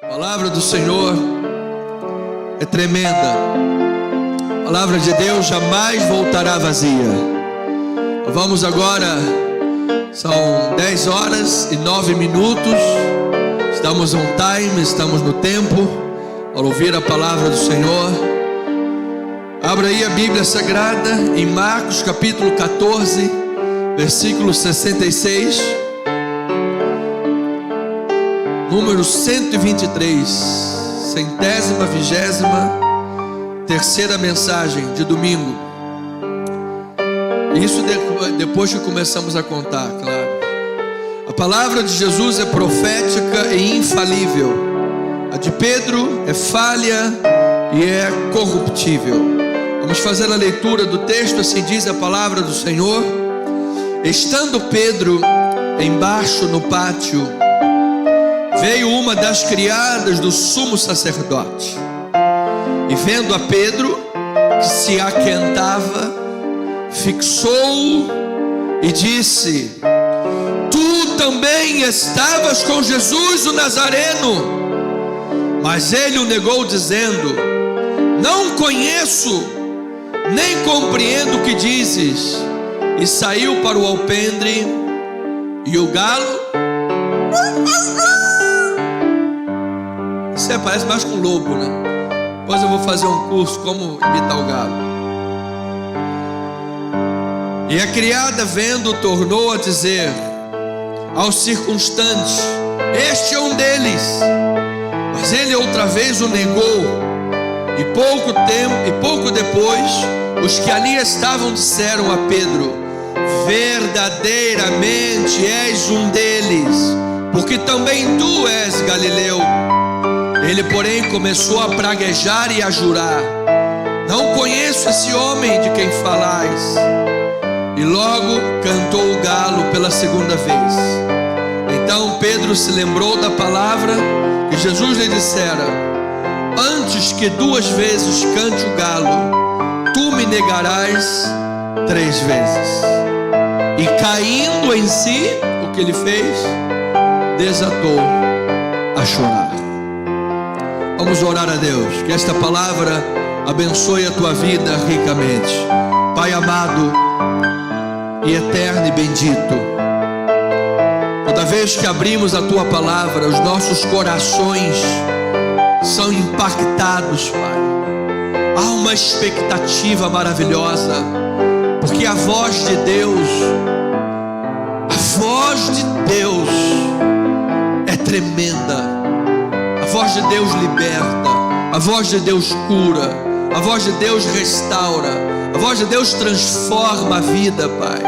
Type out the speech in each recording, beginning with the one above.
A palavra do Senhor é tremenda. A palavra de Deus jamais voltará vazia. Vamos agora, são 10 horas e 9 minutos. Estamos on time, estamos no tempo para ouvir a palavra do Senhor. Abra aí a Bíblia Sagrada em Marcos capítulo 14, versículo 66. Número 123, 123ª mensagem de domingo. Isso depois que começamos a contar, claro. A palavra de Jesus é profética e infalível. A de Pedro é falha e é corruptível. Vamos fazer a leitura do texto, assim diz a palavra do Senhor. Estando Pedro embaixo no pátio, veio uma das criadas do sumo sacerdote, e vendo a Pedro, que se aquentava, fixou-o e disse: Tu também estavas com Jesus o Nazareno. Mas ele o negou, dizendo: Não conheço, nem compreendo o que dizes. E saiu para o alpendre, e o galo... Isso parece mais com lobo, né? Depois eu vou fazer um curso como imitar o galo. E a criada, vendo, tornou a dizer aos circunstantes: Este é um deles. Mas ele outra vez o negou. E pouco depois, os que ali estavam disseram a Pedro: Verdadeiramente és um deles, porque também tu és galileu. Ele, porém, começou a praguejar e a jurar: Não conheço esse homem de quem falais. E logo cantou o galo pela segunda vez. Então Pedro se lembrou da palavra que Jesus lhe dissera: Antes que 2 vezes cante o galo, tu me negarás 3 vezes. E caindo em si, o que ele fez? Desatou a chorar. Vamos orar a Deus, que esta palavra abençoe a tua vida ricamente. Pai amado e eterno e bendito, toda vez que abrimos a tua palavra, os nossos corações são impactados, Pai. Há uma expectativa maravilhosa, porque a voz de Deus é tremenda. A voz de Deus liberta, a voz de Deus cura, a voz de Deus restaura, a voz de Deus transforma a vida, Pai.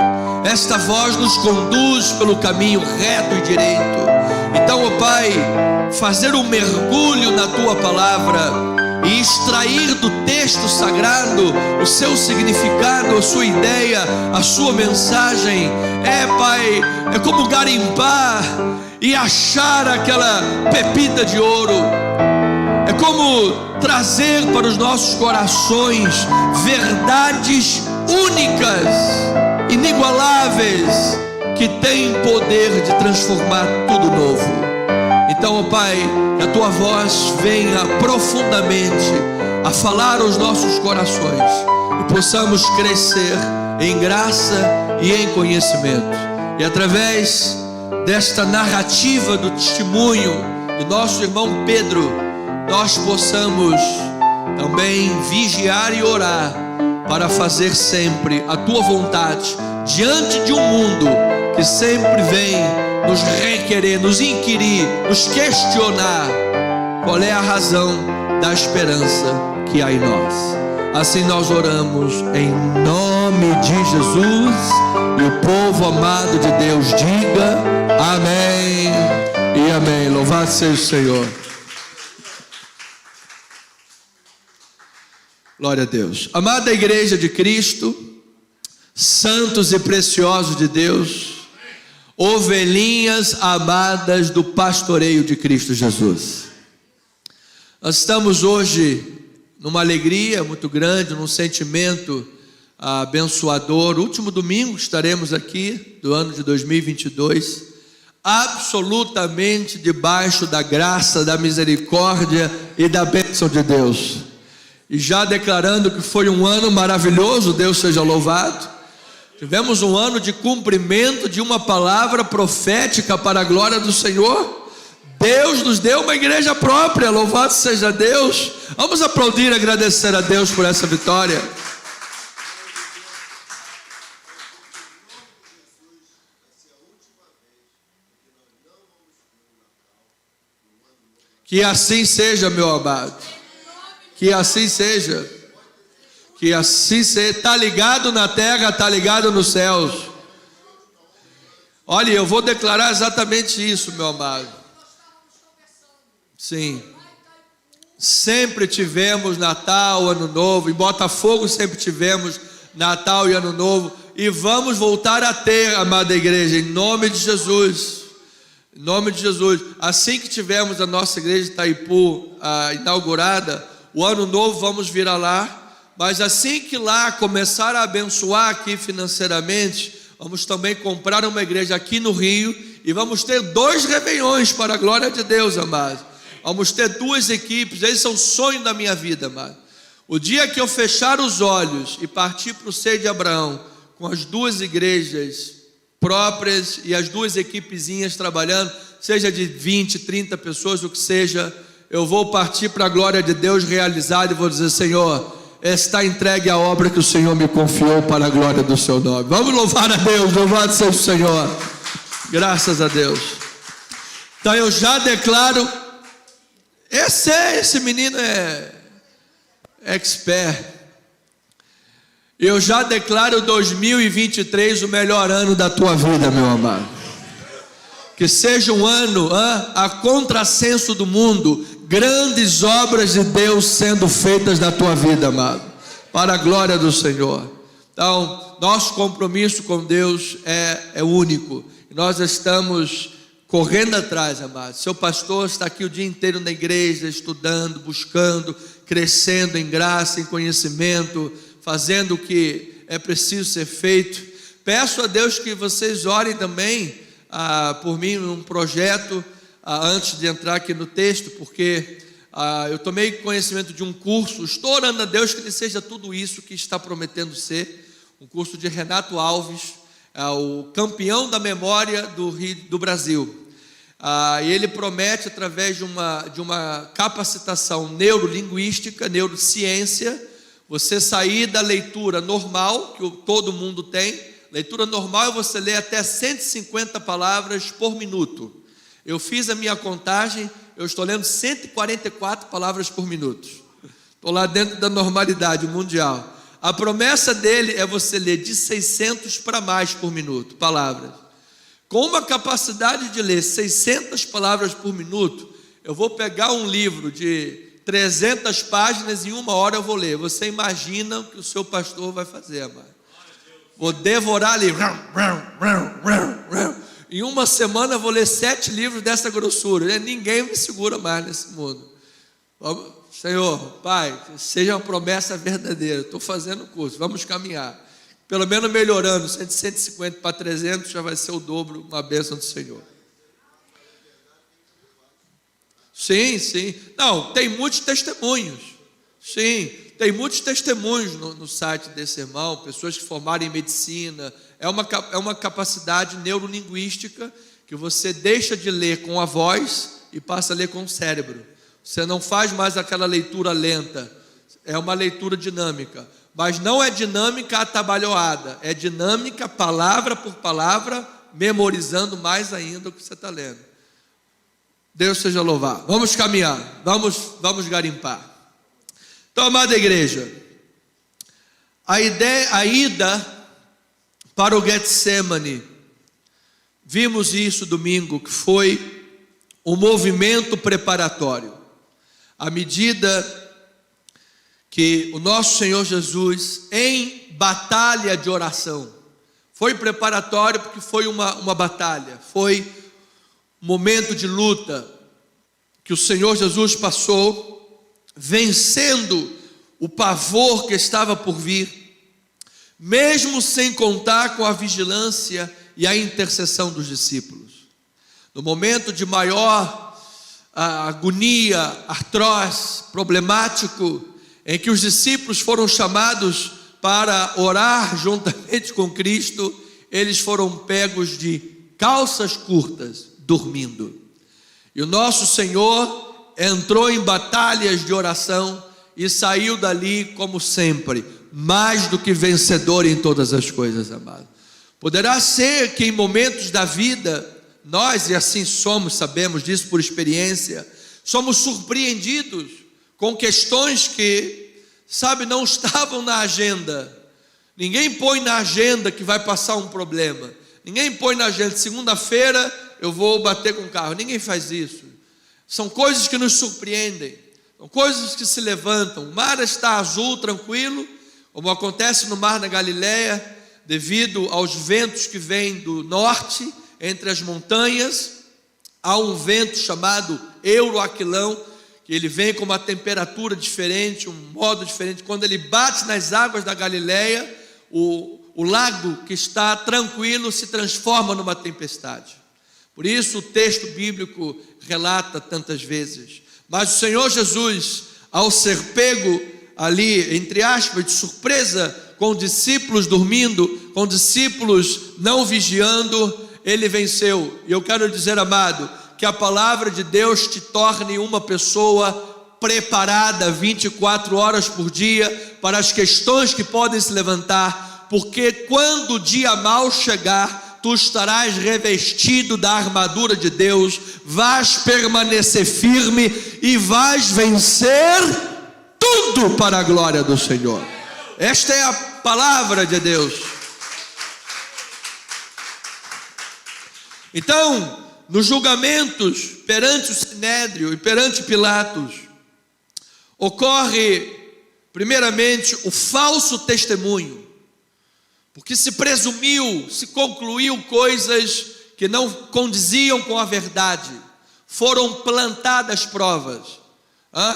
Esta voz nos conduz pelo caminho reto e direito. Então, ó Pai, fazer um mergulho na Tua palavra e extrair do texto sagrado o seu significado, a sua ideia, a sua mensagem, Pai, é como garimpar e achar aquela pepita de ouro. É como trazer para os nossos corações verdades únicas, inigualáveis, que têm poder de transformar tudo novo. Então, ó Pai, que a Tua voz venha profundamente a falar aos nossos corações e possamos crescer em graça e em conhecimento. E através desta narrativa do testemunho do nosso irmão Pedro, nós possamos também vigiar e orar para fazer sempre a Tua vontade diante de um mundo que sempre vem nos requerer, nos inquirir, nos questionar qual é a razão da esperança que há em nós. Assim nós oramos em nome de Jesus, e o povo amado de Deus diga amém e amém. Louvado seja o Senhor. Glória a Deus. Amada igreja de Cristo, santos e preciosos de Deus, ovelhinhas amadas do pastoreio de Cristo Jesus, nós estamos hoje numa alegria muito grande, num sentimento abençoador. O último domingo estaremos aqui do ano de 2022, absolutamente debaixo da graça, da misericórdia e da bênção de Deus. E já declarando que foi um ano maravilhoso, Deus seja louvado. Tivemos um ano de cumprimento de uma palavra profética para a glória do Senhor. Deus nos deu uma igreja própria, louvado seja Deus. Vamos aplaudir e agradecer a Deus por essa vitória. Que assim seja, meu amado. Que assim seja. Que assim seja. Está ligado na terra, está ligado nos céus. Olha, eu vou declarar exatamente isso, meu amado. Sim. Sempre tivemos Natal, Ano Novo. Em Botafogo sempre tivemos Natal e Ano Novo. E vamos voltar a ter, amada igreja, em nome de Jesus. Em nome de Jesus. Assim que tivermos a nossa igreja de Itaipu inaugurada, o Ano Novo vamos vir lá. Mas assim que lá começar a abençoar aqui financeiramente, vamos também comprar uma igreja aqui no Rio. E vamos ter 2 réveillões para a glória de Deus, amado. Vamos ter 2 equipes. Esse é o sonho da minha vida, amado. O dia que eu fechar os olhos e partir para o seio de Abraão, com as 2 igrejas próprias e as 2 equipezinhas trabalhando, seja de 20, 30 pessoas, o que seja, eu vou partir para a glória de Deus realizada e vou dizer: Senhor, está entregue a obra que o Senhor me confiou para a glória do seu nome. Vamos louvar a Deus, louvado seja o Senhor. Graças a Deus. Então eu já declaro, esse menino é expert. Eu já declaro 2023 o melhor ano da tua vida, meu amado. Que seja um ano a contrassenso do mundo, grandes obras de Deus sendo feitas na tua vida, amado, para a glória do Senhor. Então, nosso compromisso com Deus é único. Nós estamos correndo atrás, amado. Seu pastor está aqui o dia inteiro na igreja, estudando, buscando, crescendo em graça, em conhecimento, fazendo o que é preciso ser feito. Peço a Deus que vocês orem também por mim num projeto, antes de entrar aqui no texto, porque eu tomei conhecimento de um curso. Estou orando a Deus que ele seja tudo isso que está prometendo ser. Um curso de Renato Alves, o campeão da memória do Brasil. E ele promete, através de uma capacitação neurolinguística, neurociência, você sair da leitura normal, que todo mundo tem. Leitura normal é você ler até 150 palavras por minuto. Eu fiz a minha contagem, eu estou lendo 144 palavras por minuto. Estou lá dentro da normalidade mundial. A promessa dele é você ler de 600 para mais por minuto, palavras. Com uma capacidade de ler 600 palavras por minuto, eu vou pegar um livro de 300 páginas e em 1 hora eu vou ler. Você imagina o que o seu pastor vai fazer, amado? Vou devorar ali. Em 1 semana eu vou ler 7 livros dessa grossura. Ninguém me segura mais nesse mundo. Senhor, Pai, seja uma promessa verdadeira. Estou fazendo o curso, vamos caminhar. Pelo menos melhorando, de 150 para 300 já vai ser o dobro, uma bênção do Senhor. Sim, sim. Não, tem muitos testemunhos. Sim, tem muitos testemunhos no site desse irmão, pessoas que formaram em medicina. É uma capacidade neurolinguística que você deixa de ler com a voz e passa a ler com o cérebro. Você não faz mais aquela leitura lenta, é uma leitura dinâmica. Mas não é dinâmica atabalhoada, é dinâmica palavra por palavra, memorizando mais ainda o que você está lendo. Deus seja louvado. Vamos caminhar, vamos garimpar. Então, amada igreja, a ida para o Getsemane, vimos isso domingo, que foi um movimento preparatório. À medida que o nosso Senhor Jesus, em batalha de oração, foi preparatório porque foi uma batalha, foi um momento de luta que o Senhor Jesus passou, vencendo o pavor que estava por vir, mesmo sem contar com a vigilância e a intercessão dos discípulos. no momento de maior agonia, artroz, problemático, em que os discípulos foram chamados para orar juntamente com Cristo, eles foram pegos de calças curtas, dormindo. E o nosso Senhor entrou em batalhas de oração e saiu dali, como sempre, mais do que vencedor em todas as coisas, amado. Poderá ser que em momentos da vida, nós, e assim somos, sabemos disso por experiência, somos surpreendidos com questões que, não estavam na agenda. Ninguém põe na agenda que vai passar um problema. Ninguém põe na agenda, segunda-feira eu vou bater com o carro. Ninguém faz isso. São coisas que nos surpreendem. São coisas que se levantam. O mar está azul, tranquilo, como acontece no mar da Galileia, devido aos ventos que vêm do norte, entre as montanhas. Há um vento chamado Euroaquilão, que ele vem com uma temperatura diferente, um modo diferente. Quando ele bate nas águas da Galileia, o lago que está tranquilo se transforma numa tempestade. Por isso o texto bíblico relata tantas vezes. Mas o Senhor Jesus, ao ser pego ali, entre aspas, de surpresa, com discípulos dormindo, com discípulos não vigiando, ele venceu. E eu quero dizer, amado, que a palavra de Deus te torne uma pessoa preparada 24 horas por dia para as questões que podem se levantar, porque quando o dia mau chegar, tu estarás revestido da armadura de Deus, vais permanecer firme e vais vencer tudo para a glória do Senhor. Esta é a palavra de Deus. Então, nos julgamentos perante o Sinédrio e perante Pilatos, ocorre primeiramente o falso testemunho, porque se presumiu, se concluiu coisas que não condiziam com a verdade. Foram plantadas provas.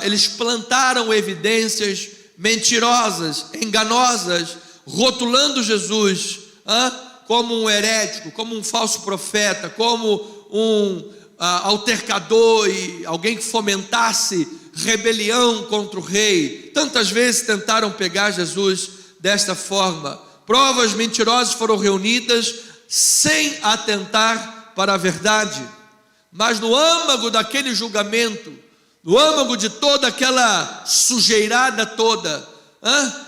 Eles plantaram evidências mentirosas, enganosas, rotulando Jesus como um herético, como um falso profeta, como um altercador e alguém que fomentasse rebelião contra o rei. Tantas vezes tentaram pegar Jesus desta forma. Provas mentirosas foram reunidas sem atentar para a verdade. Mas no âmago daquele julgamento, no âmago de toda aquela sujeirada toda,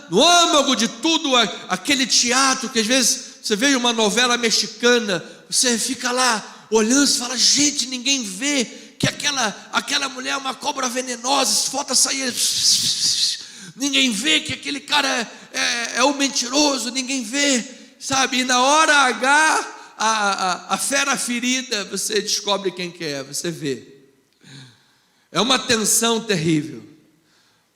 no âmago de tudo aquele teatro que às vezes você vê uma novela mexicana, você fica lá olhando e fala, gente, ninguém vê que aquela mulher é uma cobra venenosa, se falta sair, ninguém vê que aquele cara é um mentiroso, ninguém vê, e na hora H, a fera ferida, você descobre quem que é, você vê. É uma tensão terrível.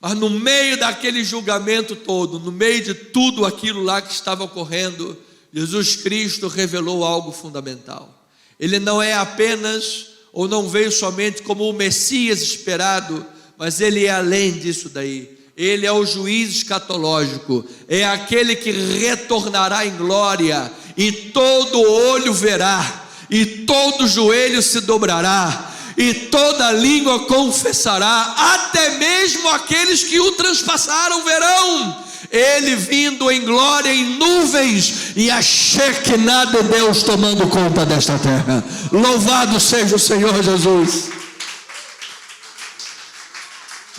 Mas no meio daquele julgamento todo, no meio de tudo aquilo lá que estava ocorrendo, Jesus Cristo revelou algo fundamental. Ele não é apenas, ou não veio somente como o Messias esperado, mas ele é além disso daí. Ele é o juiz escatológico, é aquele que retornará em glória, e todo olho verá, e todo joelho se dobrará, e toda língua confessará, até mesmo aqueles que o transpassaram verão, ele vindo em glória em nuvens, e a Shekinah de Deus tomando conta desta terra. Louvado seja o Senhor Jesus.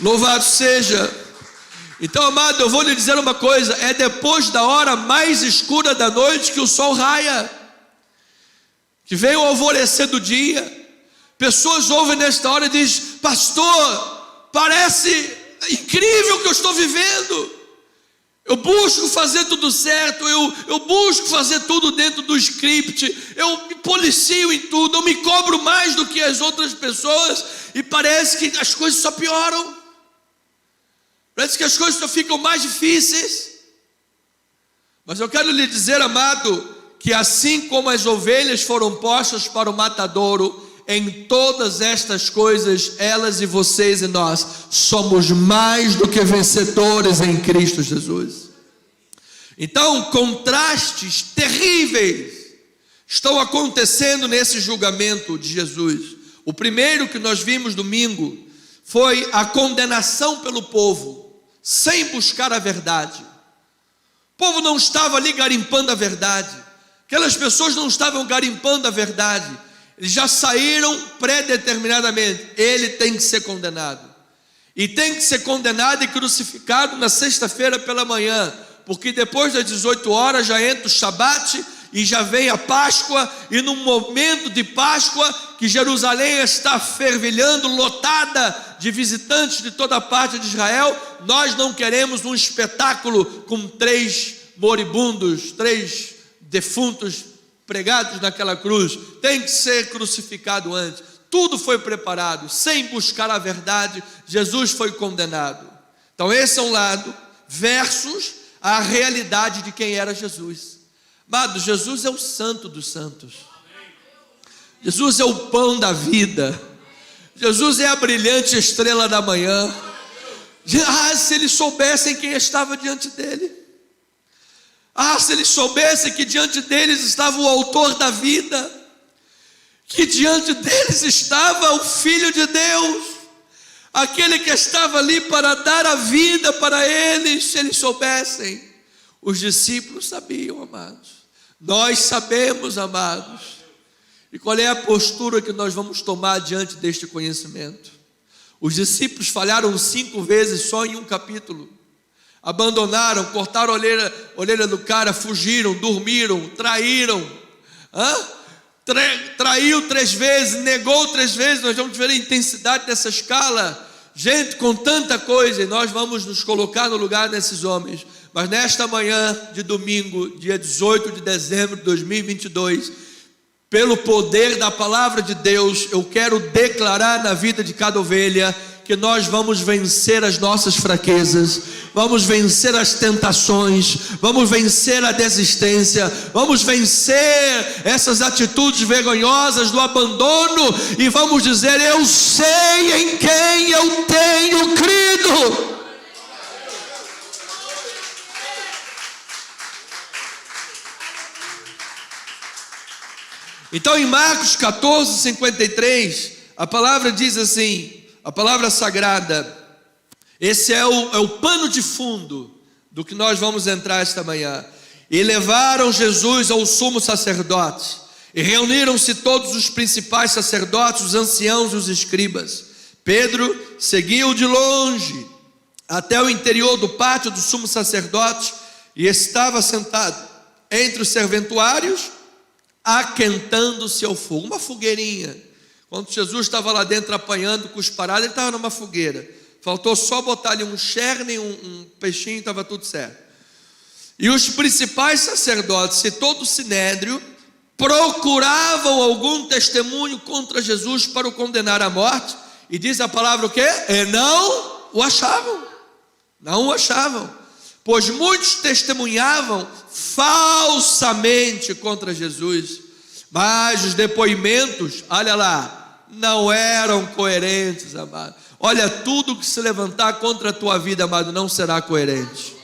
Louvado seja. Então, amado, eu vou lhe dizer uma coisa, é depois da hora mais escura da noite que o sol raia, que vem o alvorecer do dia. Pessoas ouvem nesta hora e dizem, pastor, parece incrível o que eu estou vivendo. Eu busco fazer tudo certo, eu busco fazer tudo dentro do script, eu me policio em tudo, eu me cobro mais do que as outras pessoas, e parece que as coisas só pioram. Parece que as coisas só ficam mais difíceis. Mas eu quero lhe dizer, amado, que assim como as ovelhas foram postas para o matadouro, em todas estas coisas, elas e vocês e nós somos mais do que vencedores em Cristo Jesus. Então, contrastes terríveis estão acontecendo nesse julgamento de Jesus. O primeiro que nós vimos domingo foi a condenação pelo povo, sem buscar a verdade. O povo não estava ali garimpando a verdade, aquelas pessoas não estavam garimpando a verdade, eles já saíram predeterminadamente. Ele tem que ser condenado, e tem que ser condenado e crucificado na sexta-feira pela manhã, porque depois das 18 horas já entra o Shabat e já vem a Páscoa, e no momento de Páscoa, que Jerusalém está fervilhando, lotada de visitantes de toda a parte de Israel, nós não queremos um espetáculo com 3 moribundos, 3 defuntos pregados naquela cruz. Tem que ser crucificado antes. Tudo foi preparado, sem buscar a verdade, Jesus foi condenado. Então esse é um lado, versus a realidade de quem era Jesus. Amado, Jesus é o santo dos santos, Jesus é o pão da vida, Jesus é a brilhante estrela da manhã. Se eles soubessem quem estava diante dele, se eles soubessem que diante deles estava o autor da vida, que diante deles estava o Filho de Deus, aquele que estava ali para dar a vida para eles. Se eles soubessem, os discípulos sabiam, amados. Nós sabemos, amados. E qual é a postura que nós vamos tomar diante deste conhecimento? Os discípulos falharam 5 vezes só em um capítulo. Abandonaram, cortaram a orelha do cara, fugiram, dormiram, traíram. Traiu 3 vezes, negou 3 vezes. Nós vamos ver a intensidade dessa escala. Gente, com tanta coisa, e nós vamos nos colocar no lugar desses homens. Mas nesta manhã de domingo, dia 18 de dezembro de 2022, pelo poder da palavra de Deus, eu quero declarar na vida de cada ovelha que nós vamos vencer as nossas fraquezas, vamos vencer as tentações, vamos vencer a desistência, vamos vencer essas atitudes vergonhosas do abandono, e vamos dizer: eu sei em quem eu tenho crido. Então em Marcos 14, 53, a palavra diz assim, a palavra sagrada, esse é o pano de fundo do que nós vamos entrar esta manhã. E levaram Jesus ao sumo sacerdote, e reuniram-se todos os principais sacerdotes, os anciãos e os escribas. Pedro seguiu de longe até o interior do pátio do sumo sacerdote, e estava sentado entre os serventuários, aquentando-se ao fogo, uma fogueirinha. Quando Jesus estava lá dentro apanhando cusparada, ele estava numa fogueira, faltou só botar ali um cherne, um peixinho, estava tudo certo. E os principais sacerdotes e todo o sinédrio procuravam algum testemunho contra Jesus para o condenar à morte, e diz a palavra o quê? E não o achavam, pois muitos testemunhavam falsamente contra Jesus, mas os depoimentos, olha lá, não eram coerentes, amado. Olha, tudo que se levantar contra a tua vida, amado, não será coerente.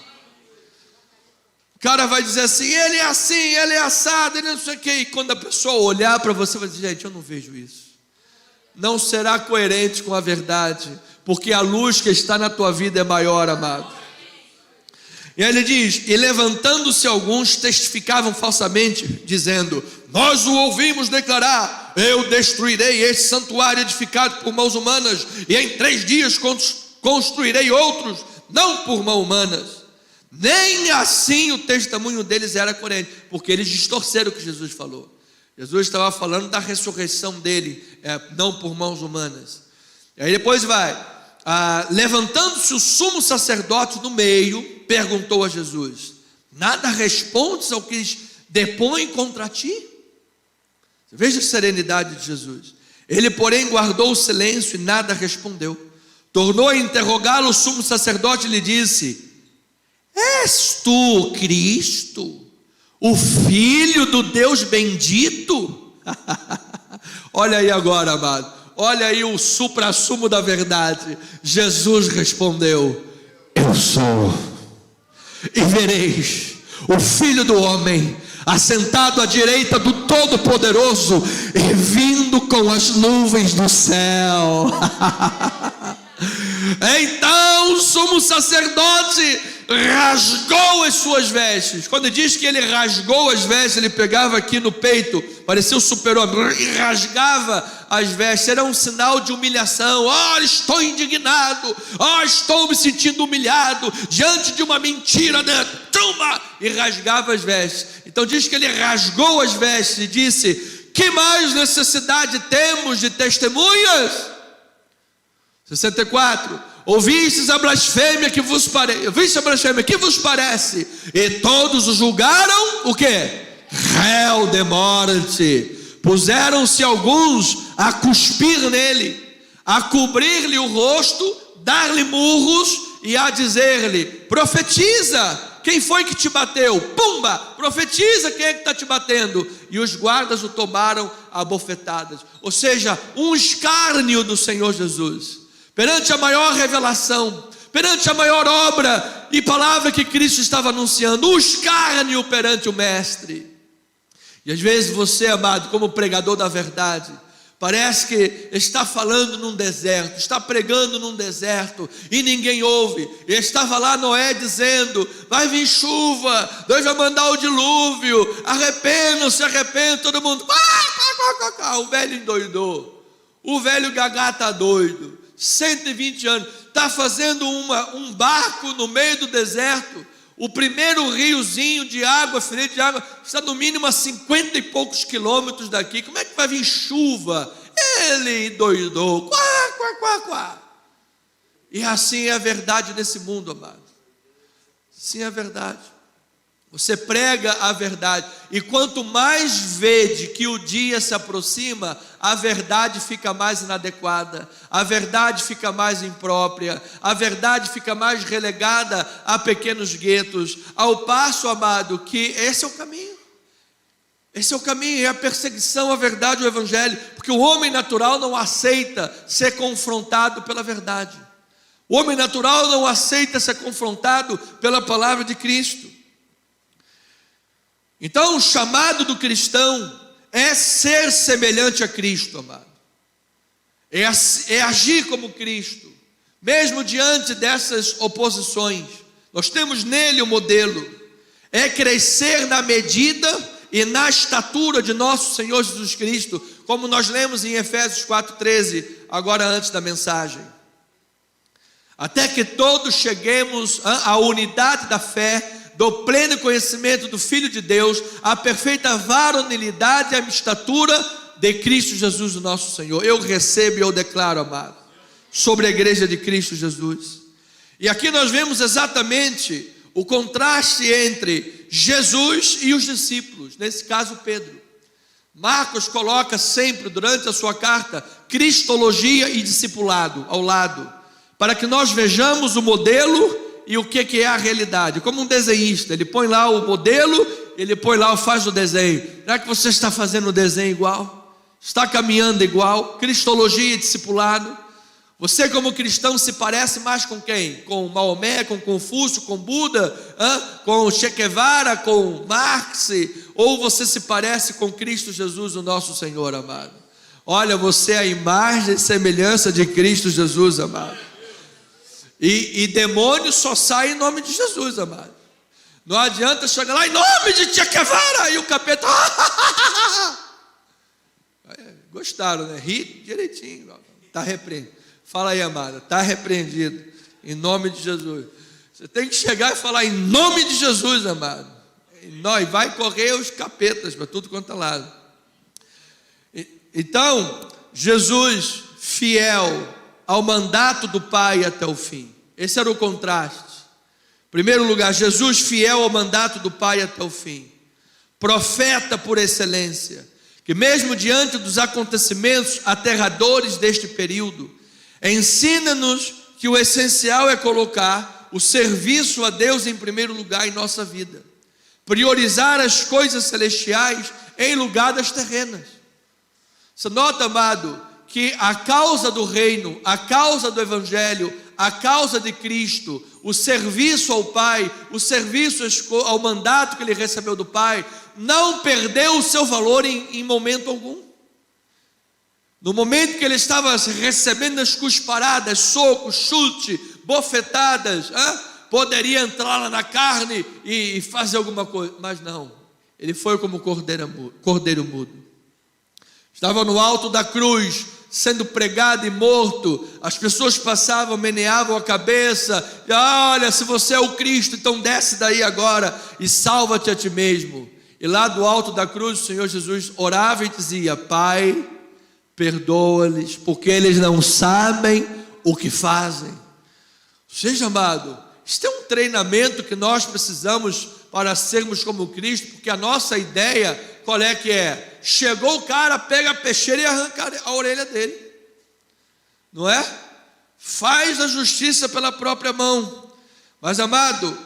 O cara vai dizer assim, ele é assim, ele é assado, ele não sei o que, e quando a pessoa olhar para você, vai dizer: gente, eu não vejo isso. Não será coerente com a verdade, porque a luz que está na tua vida é maior, amado. E aí ele diz: e levantando-se alguns testificavam falsamente, dizendo: nós o ouvimos declarar, eu destruirei este santuário edificado por mãos humanas, e em 3 dias construirei outros, não por mãos humanas. Nem assim o testemunho deles era coerente, porque eles distorceram o que Jesus falou. Jesus estava falando da ressurreição dele, não por mãos humanas. E aí depois vai, levantando-se o sumo sacerdote do meio, perguntou a Jesus: nada respondes ao que eles depõem contra ti? Veja a serenidade de Jesus. Ele, porém, guardou o silêncio e nada respondeu. Tornou a interrogá-lo o sumo sacerdote e lhe disse: és tu o Cristo, o Filho do Deus bendito? Olha aí agora, amado, olha aí o suprassumo da verdade. Jesus respondeu: eu sou, e vereis o Filho do Homem assentado à direita do Todo-Poderoso e vindo com as nuvens do céu. Então o sumo sacerdote rasgou as suas vestes. Quando diz que ele rasgou as vestes, ele pegava aqui no peito, parecia um super-homem, e rasgava as vestes. Era um sinal de humilhação. Estou indignado, estou me sentindo humilhado diante de uma mentira, né? Toma! E rasgava as vestes. Então diz que ele rasgou as vestes e disse: que mais necessidade temos de testemunhas? 64. Ouvistes a blasfêmia que vos parece? Ouviste a blasfêmia que vos parece? E todos o julgaram o quê? Réu de morte. Puseram-se alguns a cuspir nele, a cobrir-lhe o rosto, dar-lhe murros e a dizer-lhe: profetiza. Quem foi que te bateu? Pumba! Profetiza, quem é que está te batendo? E os guardas o tomaram a bofetadas. Ou seja, um escárnio do Senhor Jesus. Perante a maior revelação, perante a maior obra e palavra que Cristo estava anunciando, um escárnio perante o Mestre. E às vezes você, amado, como pregador da verdade, parece que está falando num deserto, está pregando num deserto e ninguém ouve. E estava lá Noé dizendo: vai vir chuva, Deus vai mandar o dilúvio, arrependam-se, todo mundo. O velho endoidou, o velho gagá está doido. 120 anos, está fazendo um barco no meio do deserto. O primeiro riozinho de água, filete de água, está no mínimo a 50 e poucos quilômetros daqui. Como é que vai vir chuva? Ele doidou. E assim é a verdade nesse mundo, amado. Sim, é a verdade. Você prega a verdade, e quanto mais vede que o dia se aproxima, a verdade fica mais inadequada, a verdade fica mais imprópria, a verdade fica mais relegada a pequenos guetos, ao passo, amado, que esse é o caminho. Esse é o caminho, é a perseguição à verdade, ao evangelho, porque o homem natural não aceita ser confrontado pela verdade. O homem natural não aceita ser confrontado pela palavra de Cristo. Então o chamado do cristão é ser semelhante a Cristo, amado. É agir como Cristo, mesmo diante dessas oposições. Nós temos nele o modelo. É crescer na medida e na estatura de nosso Senhor Jesus Cristo, como nós lemos em Efésios 4,13, agora antes da mensagem. Até que todos cheguemos à unidade da fé, do pleno conhecimento do Filho de Deus, a perfeita varonilidade e a estatura de Cristo Jesus, o nosso Senhor. Eu recebo e eu declaro, amado, sobre a igreja de Cristo Jesus. E aqui nós vemos exatamente o contraste entre Jesus e os discípulos, nesse caso Pedro. Marcos coloca sempre, durante a sua carta, cristologia e discipulado ao lado, para que nós vejamos o modelo e o que é a realidade. Como um desenhista, ele põe lá o modelo, ele põe lá, faz o desenho. Será que você está fazendo o desenho igual? Está caminhando igual? Cristologia e discipulado. Você como cristão se parece mais com quem? Com Maomé, com Confúcio, com Buda, com Che Guevara, com Marx? Ou você se parece com Cristo Jesus, o nosso Senhor, amado? Olha, você é a imagem e semelhança de Cristo Jesus, amado. E demônio só sai em nome de Jesus, amado. Não adianta chegar lá em nome de Che Guevara e o capeta. Gostaram, né? Ri direitinho. Está repreendido. Fala aí, amada. Está repreendido. Em nome de Jesus. Você tem que chegar e falar em nome de Jesus, amado. E vai correr os capetas para tudo quanto é lado. Então, Jesus fiel ao mandato do Pai até o fim. Esse era o contraste. Em primeiro lugar, Jesus fiel ao mandato do Pai até o fim. Profeta por excelência, que mesmo diante dos acontecimentos aterradores deste período, ensina-nos que o essencial é colocar o serviço a Deus em primeiro lugar em nossa vida. Priorizar as coisas celestiais em lugar das terrenas. Você nota, amado, que a causa do reino, a causa do evangelho, a causa de Cristo, o serviço ao Pai, o serviço ao mandato que ele recebeu do Pai, não perdeu o seu valor em momento algum. No momento que ele estava recebendo as cusparadas, socos, chute, bofetadas, poderia entrar lá na carne e fazer alguma coisa, mas não, ele foi como cordeiro mudo. Estava no alto da cruz, sendo pregado e morto. As pessoas passavam, meneavam a cabeça, olha, se você é o Cristo, então desce daí agora e salva-te a ti mesmo. E lá do alto da cruz, o Senhor Jesus orava e dizia: Pai, perdoa-lhes, porque eles não sabem o que fazem. Seja amado, isso é um treinamento que nós precisamos para sermos como Cristo, porque a nossa ideia, qual é que é? Chegou o cara, pega a peixeira e arranca a orelha dele, não é? Faz a justiça pela própria mão. Mas amado,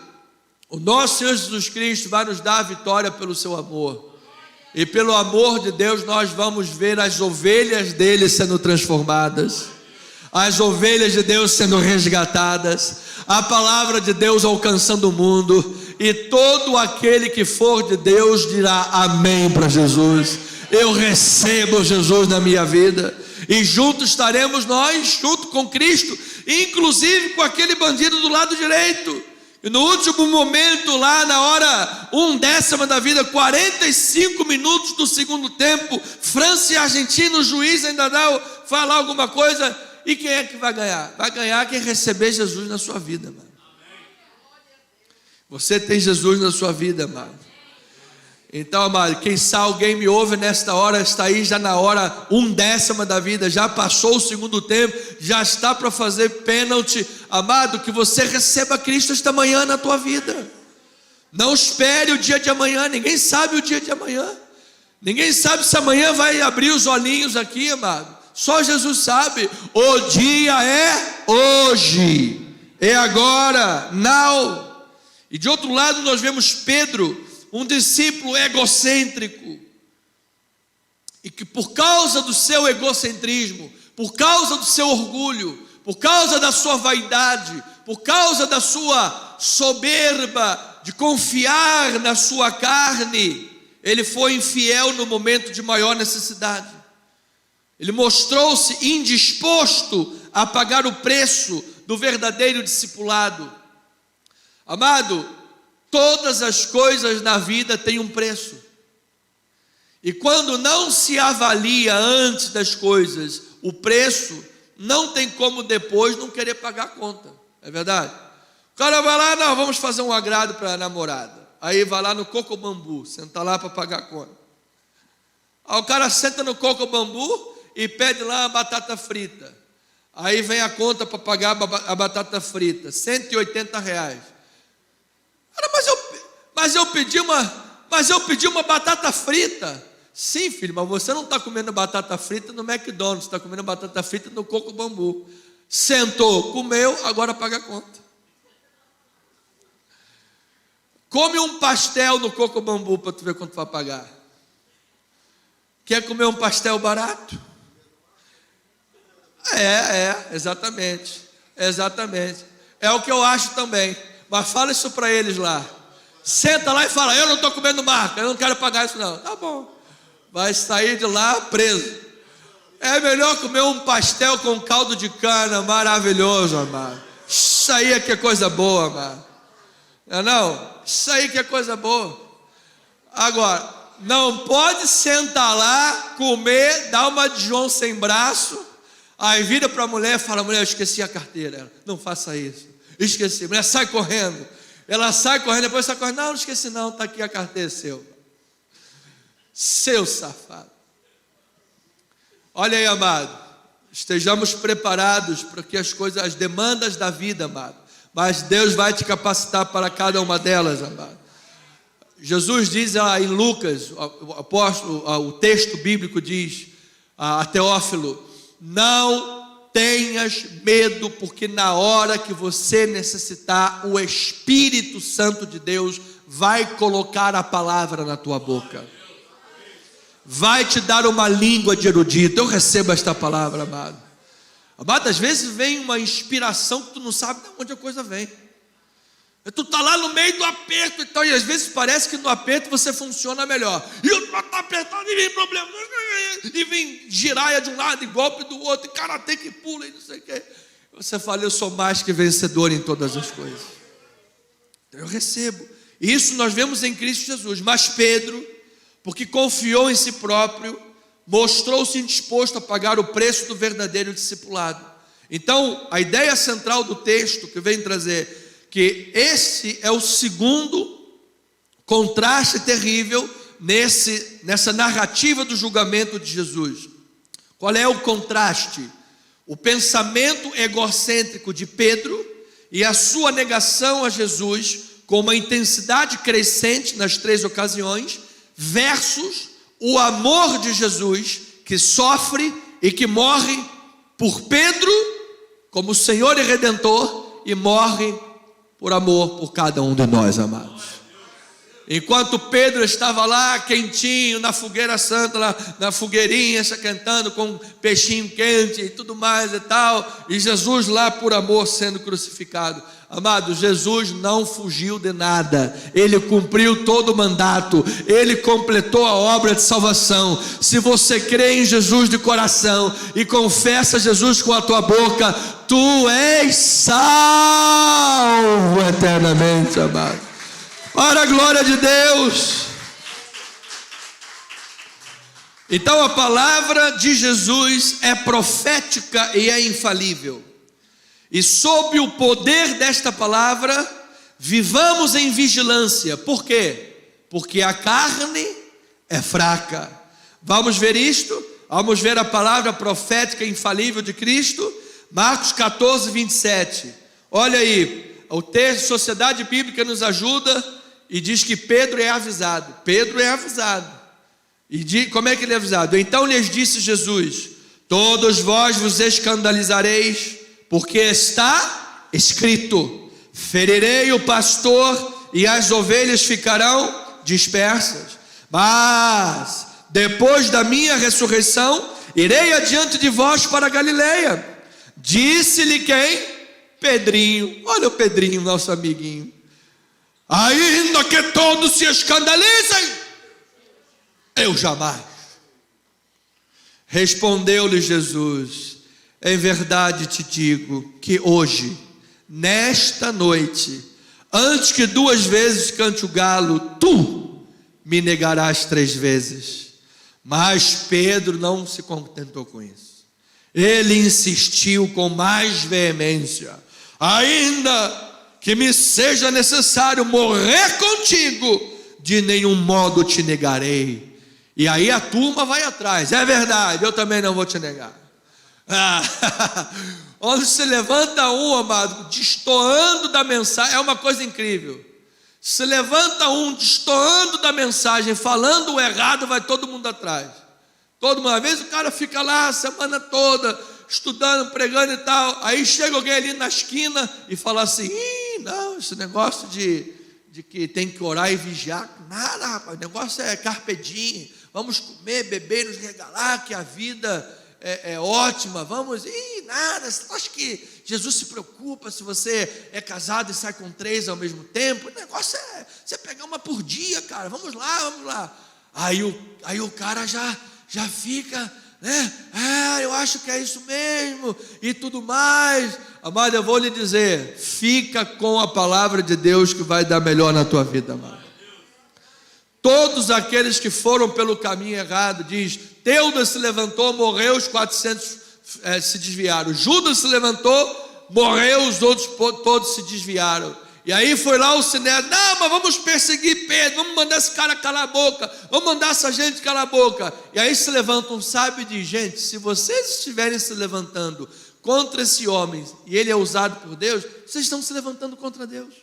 o nosso Senhor Jesus Cristo vai nos dar a vitória pelo seu amor, e pelo amor de Deus nós vamos ver as ovelhas dele sendo transformadas, as ovelhas de Deus sendo resgatadas, a palavra de Deus alcançando o mundo, e todo aquele que for de Deus dirá amém para Jesus. Eu recebo Jesus na minha vida, e juntos estaremos nós, junto com Cristo, inclusive com aquele bandido do lado direito. E no último momento, lá na hora 1/10 da vida, 45 minutos do segundo tempo, França e Argentina, o juiz ainda dá falar alguma coisa. E quem é que vai ganhar? Vai ganhar quem receber Jesus na sua vida, mano. Você tem Jesus na sua vida, mano. Então, amado, quem sabe alguém me ouve nesta hora, está aí já na hora 1/10 da vida, já passou o segundo tempo, já está para fazer pênalti. Amado, que você receba Cristo esta manhã na tua vida. Não espere o dia de amanhã, ninguém sabe o dia de amanhã. Ninguém sabe se amanhã vai abrir os olhinhos aqui, amado. Só Jesus sabe. O dia é hoje, é agora, now. E de outro lado nós vemos Pedro, um discípulo egocêntrico, e que por causa do seu egocentrismo, por causa do seu orgulho, por causa da sua vaidade, por causa da sua soberba de confiar na sua carne, ele foi infiel no momento de maior necessidade. Ele mostrou-se indisposto a pagar o preço do verdadeiro discipulado. Amado, todas as coisas na vida têm um preço. E quando não se avalia antes das coisas o preço, não tem como depois não querer pagar a conta. É verdade? O cara vai lá, não, vamos fazer um agrado para a namorada. Aí vai lá no Coco Bambu, senta lá para pagar a conta. Aí o cara senta no Coco Bambu e pede lá a batata frita. Aí vem a conta para pagar a batata frita, R$180. Mas eu pedi uma batata frita. Sim, filho, mas você não está comendo batata frita no McDonald's, está comendo batata frita no Coco Bambu. Sentou, comeu, agora paga a conta. Come um pastel no Coco Bambu para tu ver quanto vai pagar. Quer comer um pastel barato? Exatamente. É o que eu acho também. Mas fala isso para eles lá. Senta lá e fala: eu não estou comendo marca, eu não quero pagar isso não. Tá bom. Vai sair de lá preso. É melhor comer um pastel com caldo de cana maravilhoso, amado. Isso aí é que é coisa boa, amado. Não? Isso aí que é coisa boa. Agora, não pode sentar lá, comer, dar uma de João sem braço, aí vira para a mulher e fala: mulher, eu esqueci a carteira. Ela: não faça isso. Esqueci. A mulher sai correndo. Ela sai correndo, depois sai correndo. Não esqueci não, está aqui a carteira seu safado. Olha aí, amado, estejamos preparados para que as demandas da vida, amado, mas Deus vai te capacitar para cada uma delas, amado. Jesus diz em Lucas, o apóstolo, o texto bíblico diz a Teófilo: não tenhas medo, porque na hora que você necessitar, o Espírito Santo de Deus vai colocar a palavra na tua boca, vai te dar uma língua de erudito. Eu recebo esta palavra, amado. Amado, às vezes vem uma inspiração que tu não sabe de onde a coisa vem. Tu está lá no meio do aperto e tal, e às vezes parece que no aperto você funciona melhor. E o outro está apertado e vem problema, e vem giraia de um lado e golpe do outro, e karatê que pula e não sei o quê. Você fala, eu sou mais que vencedor em todas as coisas. Eu recebo. Isso nós vemos em Cristo Jesus. Mas Pedro, porque confiou em si próprio, mostrou-se indisposto a pagar o preço do verdadeiro discipulado. Então, a ideia central do texto que vem trazer, que esse é o segundo contraste terrível nessa narrativa do julgamento de Jesus. Qual é o contraste? O pensamento egocêntrico de Pedro e a sua negação a Jesus com uma intensidade crescente nas 3 ocasiões, versus o amor de Jesus que sofre e que morre por Pedro como Senhor e Redentor e morre por amor por cada um de nós, amados. Enquanto Pedro estava lá quentinho na fogueira santa, lá na fogueirinha, se cantando com um peixinho quente e tudo mais e tal, e Jesus lá por amor sendo crucificado. Amado, Jesus não fugiu de nada, Ele cumpriu todo o mandato, Ele completou a obra de salvação. Se você crê em Jesus de coração e confessa Jesus com a tua boca, tu és salvo eternamente, amado. Para a glória de Deus. Então a palavra de Jesus é profética e é infalível. E sob o poder desta palavra, vivamos em vigilância. Por quê? Porque a carne é fraca. Vamos ver isto? Vamos ver a palavra profética infalível de Cristo. Marcos 14, 27. Olha aí, o texto Sociedade Bíblica nos ajuda e diz que Pedro é avisado. Pedro é avisado. E como é que ele é avisado? Então lhes disse Jesus: todos vós vos escandalizareis, porque está escrito: ferirei o pastor e as ovelhas ficarão dispersas. Mas depois da minha ressurreição, irei adiante de vós para a Galileia. Disse-lhe quem? Pedrinho. Olha o Pedrinho, nosso amiguinho. Ainda que todos se escandalizem, eu jamais. Respondeu-lhe Jesus: em verdade te digo que hoje, nesta noite, antes que 2 vezes cante o galo, tu me negarás 3 vezes. Mas Pedro não se contentou com isso. Ele insistiu com mais veemência: ainda que me seja necessário morrer contigo, de nenhum modo te negarei. E aí a turma vai atrás. É verdade, eu também não vou te negar. Onde se levanta um, amado, destoando da mensagem, é uma coisa incrível. Se levanta um destoando da mensagem, falando o errado, vai todo mundo atrás. Todo mundo, às vezes o cara fica lá a semana toda estudando, pregando e tal, aí chega alguém ali na esquina e fala assim: não, esse negócio de que tem que orar e vigiar, nada, rapaz, o negócio é carpe diem, vamos comer, beber, nos regalar, que a vida é ótima, vamos, nada, você acha que Jesus se preocupa se você é casado e sai com 3 ao mesmo tempo? O negócio é você pegar uma por dia, cara, vamos lá. Aí o cara já fica, né? Eu acho que é isso mesmo e tudo mais. Amado, eu vou lhe dizer, fica com a palavra de Deus que vai dar melhor na tua vida, amado. Todos aqueles que foram pelo caminho errado, diz, Teudas se levantou, morreu, os 400 se desviaram. Judas se levantou, morreu, os outros todos se desviaram. E aí foi lá o Sinédrio: não, mas vamos perseguir Pedro, vamos mandar esse cara calar a boca, vamos mandar essa gente calar a boca. E aí se levanta um sábio e diz: gente, se vocês estiverem se levantando contra esse homem, e ele é usado por Deus, vocês estão se levantando contra Deus.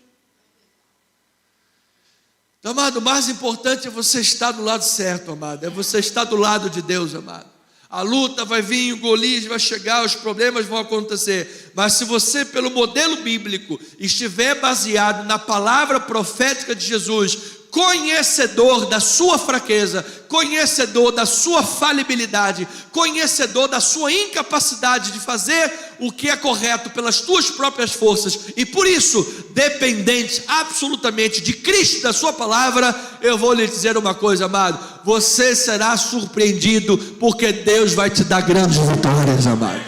Então, amado, o mais importante é você estar do lado certo, amado, é você estar do lado de Deus, amado. A luta vai vir, o Golias vai chegar, os problemas vão acontecer, mas se você, pelo modelo bíblico, estiver baseado na palavra profética de Jesus, conhecedor da sua fraqueza, conhecedor da sua falibilidade, conhecedor da sua incapacidade de fazer o que é correto pelas tuas próprias forças, e por isso, dependente absolutamente de Cristo, da sua palavra, eu vou lhe dizer uma coisa, amado: você será surpreendido, porque Deus vai te dar grandes vitórias, amado.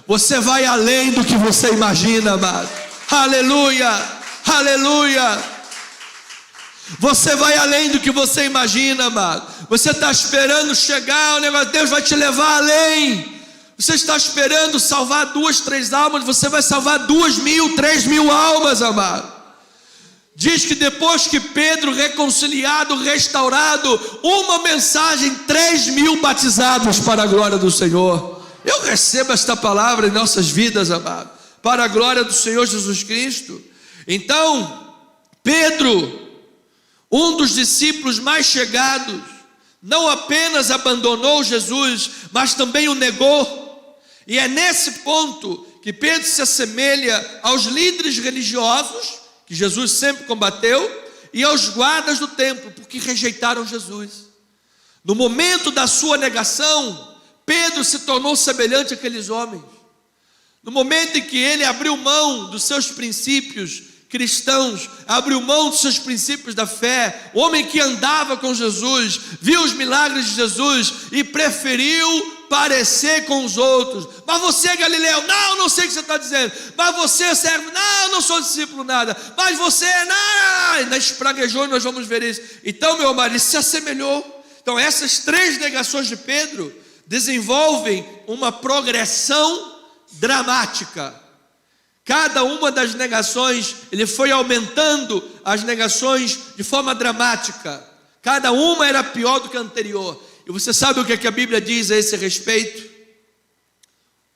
Você vai além do que você imagina, amado. Aleluia, aleluia. Você vai além do que você imagina, amado. Você está esperando chegar, o negócio, Deus vai te levar além. Você está esperando salvar 2, 3 almas, você vai salvar 2.000, 3.000 almas, amado. Diz que depois que Pedro, reconciliado, restaurado, uma mensagem, 3.000 batizados para a glória do Senhor. Eu recebo esta palavra em nossas vidas, amado, para a glória do Senhor Jesus Cristo. Então, Pedro, um dos discípulos mais chegados, não apenas abandonou Jesus, mas também o negou. E é nesse ponto que Pedro se assemelha aos líderes religiosos, que Jesus sempre combateu, e aos guardas do templo, porque rejeitaram Jesus. No momento da sua negação, Pedro se tornou semelhante àqueles homens. No momento em que ele abriu mão dos seus princípios cristãos, abriu mão dos seus princípios da fé, o homem que andava com Jesus, viu os milagres de Jesus e preferiu parecer com os outros. Mas você, Galileu, não sei o que você está dizendo. Mas você, servo, não sou discípulo nada. Mas você, não, ainda espraguejou, e nós vamos ver isso. Então, meu amado, ele se assemelhou. Então, essas 3 negações de Pedro desenvolvem uma progressão dramática. Cada uma das negações, ele foi aumentando as negações de forma dramática. Cada uma era pior do que a anterior. E você sabe o que a Bíblia diz a esse respeito?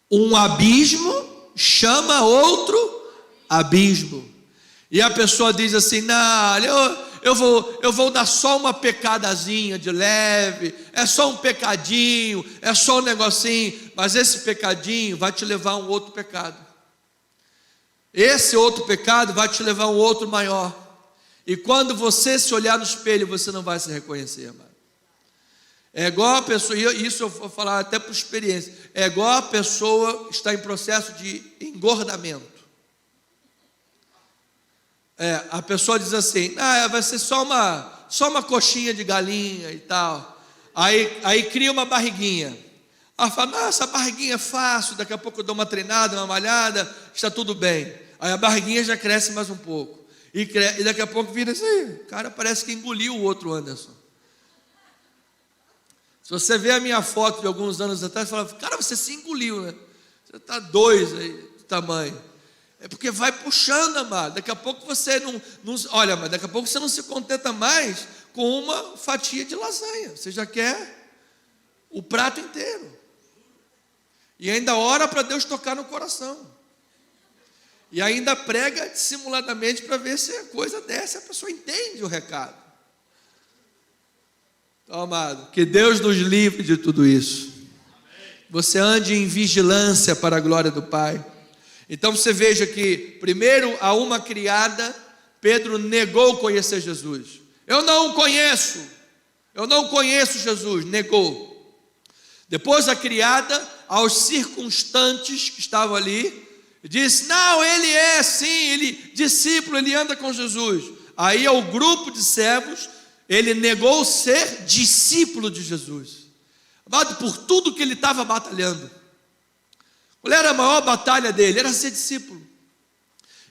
Um abismo chama outro abismo. E a pessoa diz assim: não, eu vou dar só uma pecadazinha de leve, é só um pecadinho, é só um negocinho. Mas esse pecadinho vai te levar a um outro pecado. Esse outro pecado vai te levar a um outro maior. E quando você se olhar no espelho, você não vai se reconhecer, amado. É igual a pessoa, e isso eu vou falar até por experiência, é igual a pessoa que está em processo de engordamento. A pessoa diz assim: vai ser só uma coxinha de galinha e tal. Aí cria uma barriguinha. Ela fala: essa barriguinha é fácil, daqui a pouco eu dou uma treinada, uma malhada, está tudo bem. Aí a barriguinha já cresce mais um pouco. E daqui a pouco vira isso aí. O cara parece que engoliu o outro Anderson. Se você vê a minha foto de alguns anos atrás, você fala: cara, você se engoliu, né? Você está 2 aí de tamanho. É porque vai puxando, amado. Daqui a pouco você olha, mas daqui a pouco você não se contenta mais com uma fatia de lasanha. Você já quer o prato inteiro. E ainda ora para Deus tocar no coração. E ainda prega dissimuladamente para ver se a coisa desce, a pessoa entende o recado. Então, amado, que Deus nos livre de tudo isso. Você ande em vigilância para a glória do Pai. Então você veja que, primeiro, a uma criada, Pedro negou conhecer Jesus. Eu não conheço Jesus, negou. Depois a criada, aos circunstantes que estavam ali, disse: não, ele é sim, discípulo, ele anda com Jesus. Aí ao grupo de servos, ele negou ser discípulo de Jesus, amado, por tudo que ele estava batalhando. Qual era a maior batalha dele? Era ser discípulo.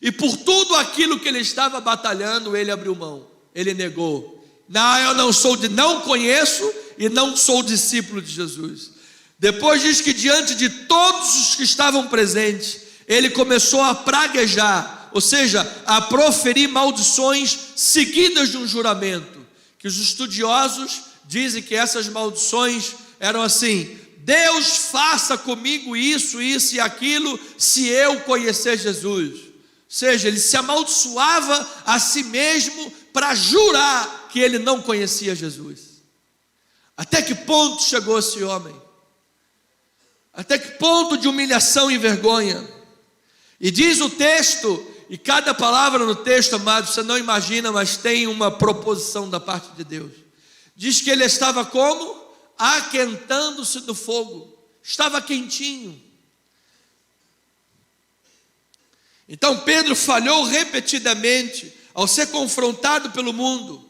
E por tudo aquilo que ele estava batalhando, ele abriu mão, ele negou. Não conheço e não sou discípulo de Jesus. Depois diz que diante de todos os que estavam presentes, ele começou a praguejar, ou seja, a proferir maldições seguidas de um juramento, que os estudiosos dizem que essas maldições eram assim: Deus faça comigo isso e aquilo, se eu conhecer Jesus. Ou seja, ele se amaldiçoava a si mesmo para jurar que ele não conhecia Jesus. Até que ponto chegou esse homem? Até que ponto de humilhação e vergonha? E diz o texto, e cada palavra no texto, amado, você não imagina, mas tem uma proposição da parte de Deus. Diz que ele estava como? Aquentando-se no fogo, estava quentinho. Então Pedro falhou repetidamente ao ser confrontado pelo mundo.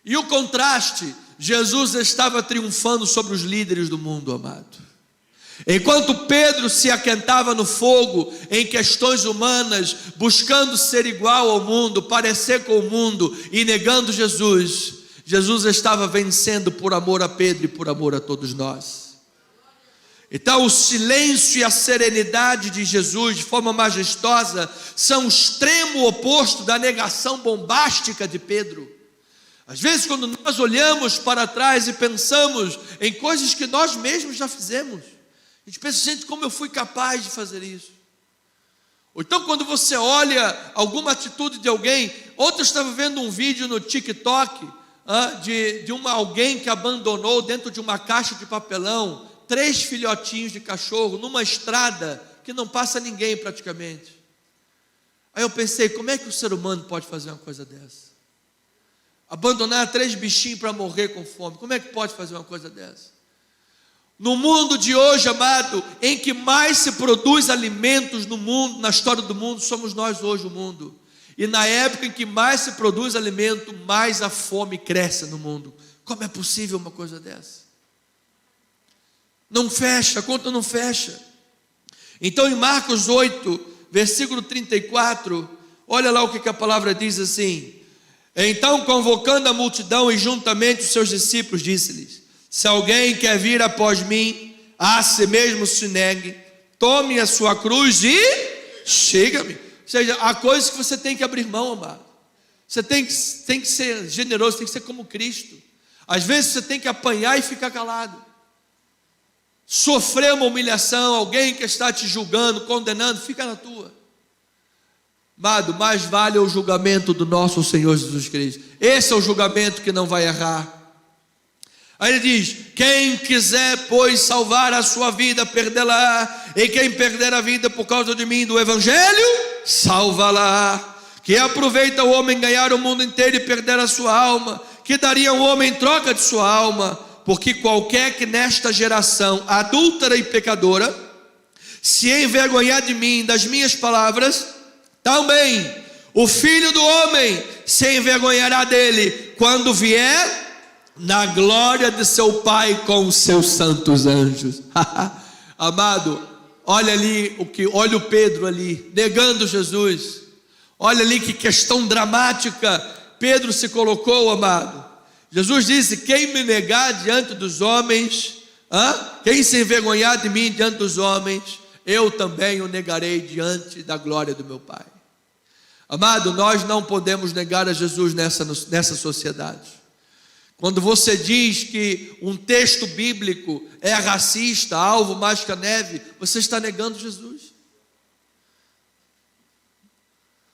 E o contraste, Jesus estava triunfando sobre os líderes do mundo, amado. Enquanto Pedro se aquentava no fogo, em questões humanas, buscando ser igual ao mundo, parecer com o mundo e negando Jesus, Jesus estava vencendo por amor a Pedro e por amor a todos nós. Então o silêncio e a serenidade de Jesus, de forma majestosa, são o extremo oposto da negação bombástica de Pedro. Às vezes, quando nós olhamos para trás e pensamos em coisas que nós mesmos já fizemos, a gente pensa, gente, como eu fui capaz de fazer isso? Ou então, quando você olha alguma atitude de alguém, ontem eu estava vendo um vídeo no TikTok de alguém que abandonou dentro de uma caixa de papelão 3 filhotinhos de cachorro numa estrada que não passa ninguém praticamente. Aí eu pensei, como é que o ser humano pode fazer uma coisa dessa? Abandonar 3 bichinhos para morrer com fome, como é que pode fazer uma coisa dessa? No mundo de hoje, amado, em que mais se produz alimentos no mundo, na história do mundo, somos nós hoje o mundo. E na época em que mais se produz alimento, mais a fome cresce no mundo. Como é possível uma coisa dessa? Não fecha, a conta não fecha. Então em Marcos 8, versículo 34, olha lá o que a palavra diz assim: então convocando a multidão e juntamente os seus discípulos, disse-lhes: se alguém quer vir após mim, a si mesmo se negue, tome a sua cruz e siga-me. Ou seja, há coisas que você tem que abrir mão, amado. Você tem que ser generoso, tem que ser como Cristo. Às vezes você tem que apanhar e ficar calado. Sofrer uma humilhação, alguém que está te julgando, condenando, fica na tua. Amado, mais vale o julgamento do nosso Senhor Jesus Cristo. Esse é o julgamento que não vai errar. Aí ele diz: quem quiser, pois, salvar a sua vida, perdê-la, e quem perder a vida por causa de mim, do Evangelho, salva-la. Que aproveita o homem ganhar o mundo inteiro e perder a sua alma? Que daria um homem em troca de sua alma? Porque qualquer que nesta geração adúltera e pecadora se envergonhar de mim, das minhas palavras, também o Filho do Homem se envergonhará dele quando vier na glória de seu Pai com os seus santos anjos. Amado, olha ali olha o Pedro ali negando Jesus. Olha ali que questão dramática Pedro se colocou, amado. Jesus disse: quem me negar diante dos homens, quem se envergonhar de mim diante dos homens, eu também o negarei diante da glória do meu Pai. Amado, nós não podemos negar a Jesus nessa sociedade. Quando você diz que um texto bíblico é racista, alvo mais que a neve, você está negando Jesus.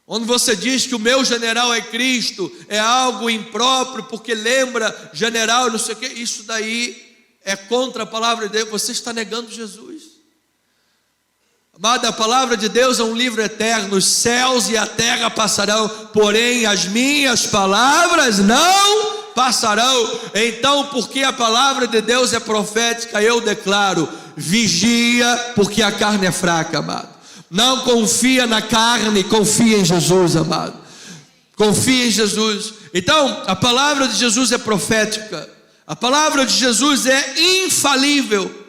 Quando você diz que o meu general é Cristo, é algo impróprio, porque lembra general, não sei o que, isso daí é contra a palavra de Deus, você está negando Jesus. Amada, a palavra de Deus é um livro eterno, os céus e a terra passarão, porém as minhas palavras não passarão. Então, porque a palavra de Deus é profética, eu declaro: vigia, porque a carne é fraca, amado. Não confia na carne, confia em Jesus, amado. Confia em Jesus. Então, a palavra de Jesus é profética. A palavra de Jesus é infalível.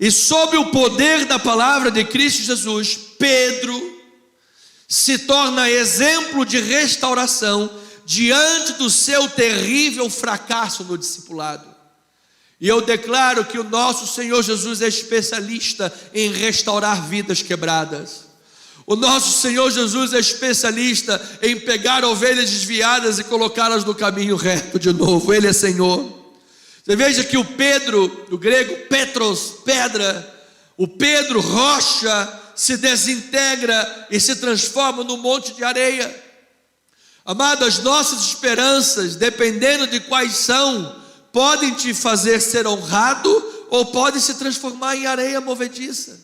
E sob o poder da palavra de Cristo Jesus, Pedro se torna exemplo de restauração diante do seu terrível fracasso no discipulado. E eu declaro que o nosso Senhor Jesus é especialista em restaurar vidas quebradas. O nosso Senhor Jesus é especialista em pegar ovelhas desviadas e colocá-las no caminho reto de novo. Ele é Senhor. Você veja que o Pedro, do grego Petros, pedra, o Pedro, rocha, se desintegra e se transforma num monte de areia. Amado, as nossas esperanças, dependendo de quais são, podem te fazer ser honrado ou podem se transformar em areia movediça.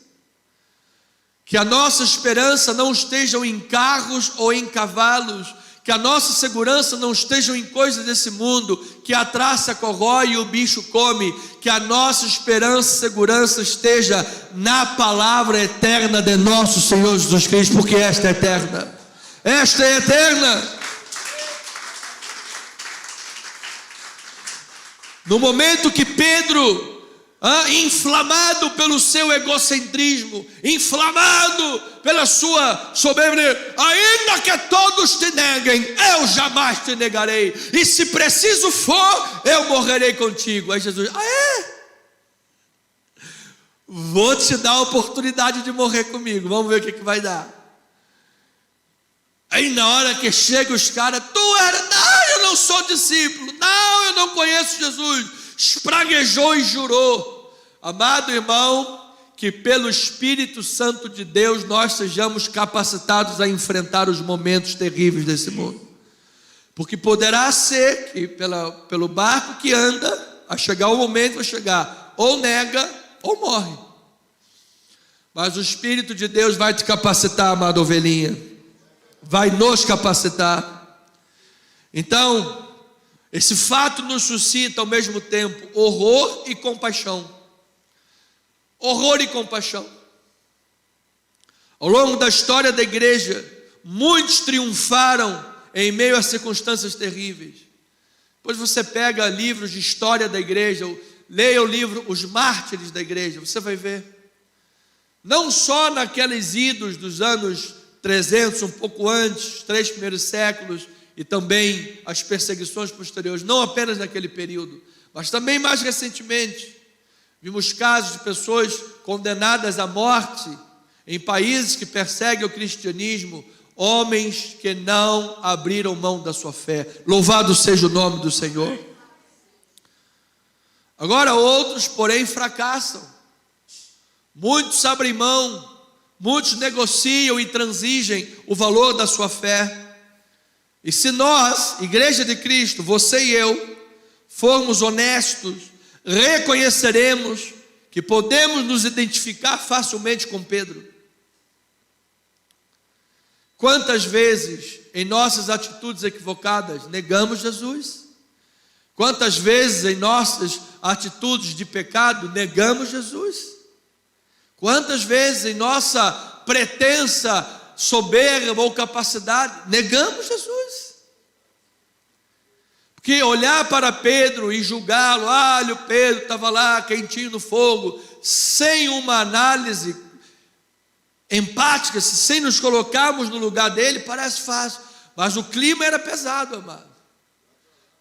Que a nossa esperança não esteja em carros ou em cavalos, que a nossa segurança não esteja em coisas desse mundo, que a traça corrói e o bicho come, que a nossa esperança e segurança esteja na palavra eterna de nosso Senhor Jesus Cristo, porque esta é eterna. Esta é eterna. No momento que Pedro, inflamado pelo seu egocentrismo, inflamado pela sua soberania, ainda que todos te neguem, eu jamais te negarei, e se preciso for, eu morrerei contigo. Aí Jesus, vou te dar a oportunidade de morrer comigo, vamos ver o que vai dar. Aí na hora que chega os caras, não, eu não sou discípulo, não, eu não conheço Jesus, espraguejou e jurou. Amado irmão, que pelo Espírito Santo de Deus nós sejamos capacitados a enfrentar os momentos terríveis desse mundo, porque poderá ser que pelo barco que anda, a chegar o momento vai chegar, ou nega ou morre, mas o Espírito de Deus vai te capacitar, amada ovelhinha, vai nos capacitar. Então, esse fato nos suscita ao mesmo tempo horror e compaixão. Horror e compaixão. Ao longo da história da igreja, muitos triunfaram em meio a circunstâncias terríveis. Depois você pega livros de história da igreja, leia o livro Os Mártires da Igreja, você vai ver. Não só naqueles idos dos anos 300, um pouco antes, os 3 primeiros séculos, e também as perseguições posteriores, não apenas naquele período, mas também mais recentemente. Vimos casos de pessoas condenadas à morte em países que perseguem o cristianismo, homens que não abriram mão da sua fé. Louvado seja o nome do Senhor. Agora outros, porém, fracassam. Muitos abrem mão, muitos negociam e transigem o valor da sua fé. E se nós, Igreja de Cristo, você e eu, formos honestos, reconheceremos que podemos nos identificar facilmente com Pedro. Quantas vezes em nossas atitudes equivocadas negamos Jesus? Quantas vezes em nossas atitudes de pecado negamos Jesus? Quantas vezes em nossa pretensa soberba ou capacidade negamos Jesus? Porque olhar para Pedro e julgá-lo, olha, o Pedro estava lá quentinho no fogo, sem uma análise empática, sem nos colocarmos no lugar dele, parece fácil, mas o clima era pesado, amado.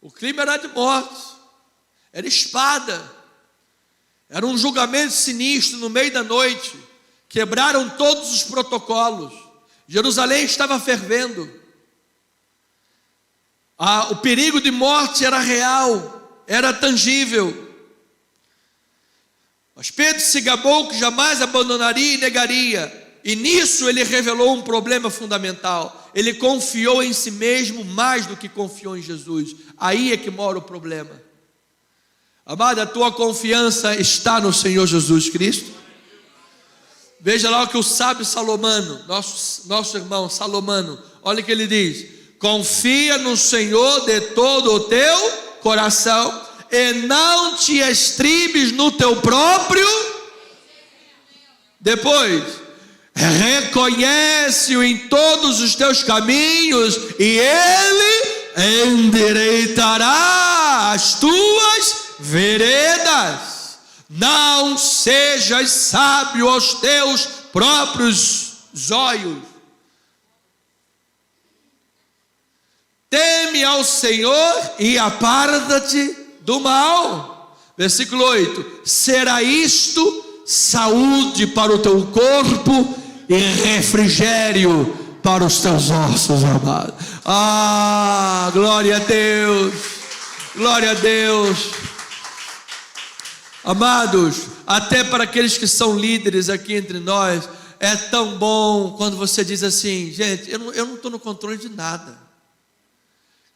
O clima era de morte, era espada, era um julgamento sinistro no meio da noite, quebraram todos os protocolos, Jerusalém estava fervendo. O perigo de morte era real, era tangível. Mas Pedro se gabou que jamais abandonaria e negaria. E nisso ele revelou um problema fundamental. Ele confiou em si mesmo mais do que confiou em Jesus. Aí é que mora o problema. Amada, a tua confiança está no Senhor Jesus Cristo? Veja lá o que o sábio Salomão, nosso irmão Salomão, olha o que ele diz: confia no Senhor de todo o teu coração e não te estribes no teu próprio. Depois, reconhece-o em todos os teus caminhos e Ele endireitará as tuas veredas. Não sejas sábio aos teus próprios olhos. Teme ao Senhor e aparta-te do mal. Versículo 8: será isto saúde para o teu corpo e refrigério para os teus ossos, amado. Glória a Deus, glória a Deus. Amados, até para aqueles que são líderes aqui entre nós, é tão bom quando você diz assim: gente, eu não estou no controle de nada.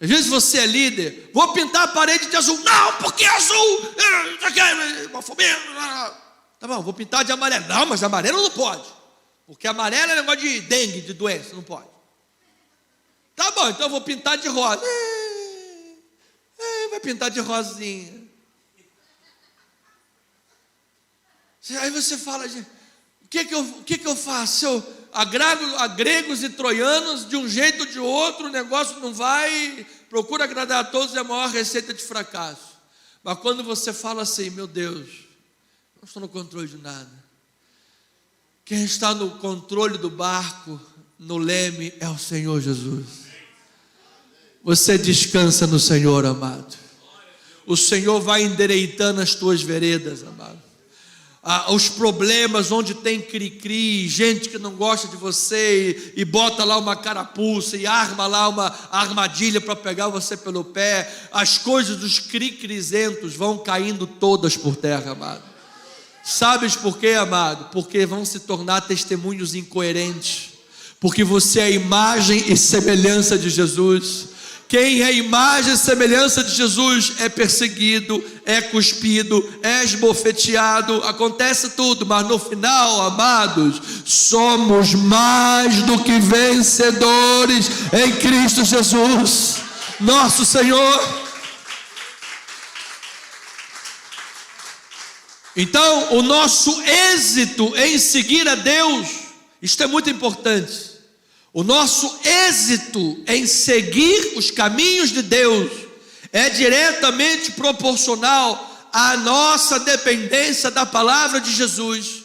Às vezes você é líder, vou pintar a parede de azul. Não, porque azul, homofobia. Tá bom, vou pintar de amarelo. Não, mas amarelo não pode. Porque amarelo é negócio de dengue, de doença, não pode. Tá bom, então eu vou pintar de rosa. Vai pintar de rosinha. Aí você fala, o que eu faço? Eu gregos e troianos, de um jeito ou de outro, o negócio não vai, procura agradar a todos, é a maior receita de fracasso. Mas quando você fala assim, meu Deus, não estou no controle de nada. Quem está no controle do barco, no leme, é o Senhor Jesus. Você descansa no Senhor, amado. O Senhor vai endireitando as tuas veredas, amado. Os problemas onde tem cri-cri, gente que não gosta de você e bota lá uma carapuça e arma lá uma armadilha para pegar você pelo pé, as coisas dos cri-crizentos vão caindo todas por terra, amado. Sabes por quê, amado? Porque vão se tornar testemunhos incoerentes, porque você é a imagem e semelhança de Jesus. Quem é imagem e semelhança de Jesus é perseguido, é cuspido, é esbofeteado, acontece tudo, mas no final, amados, somos mais do que vencedores em Cristo Jesus, nosso Senhor. Então, o nosso êxito em seguir a Deus, isto é muito importante. O nosso êxito em seguir os caminhos de Deus é diretamente proporcional à nossa dependência da palavra de Jesus,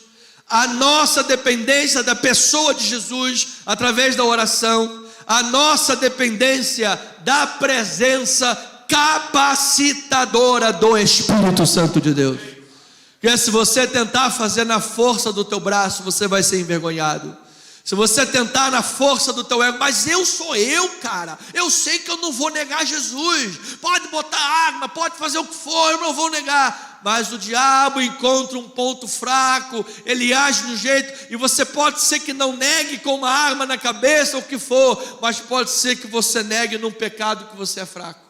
à nossa dependência da pessoa de Jesus através da oração, à nossa dependência da presença capacitadora do Espírito Santo de Deus. Porque se você tentar fazer na força do teu braço, você vai ser envergonhado. Se você tentar na força do teu ego, mas eu sou eu, cara, eu sei que eu não vou negar Jesus, pode botar arma, pode fazer o que for, eu não vou negar. Mas o diabo encontra um ponto fraco, ele age de um jeito, e você pode ser que não negue com uma arma na cabeça, ou o que for, mas pode ser que você negue num pecado que você é fraco.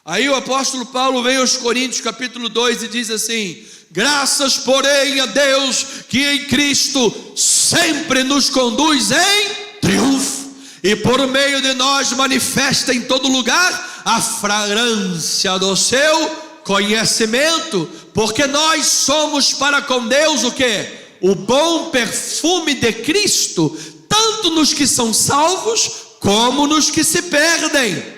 Aí o apóstolo Paulo vem aos Coríntios capítulo 2 e diz assim: graças porém a Deus que em Cristo sempre nos conduz em triunfo, e por meio de nós manifesta em todo lugar a fragrância do seu conhecimento, porque nós somos para com Deus o quê? O bom perfume de Cristo, tanto nos que são salvos como nos que se perdem.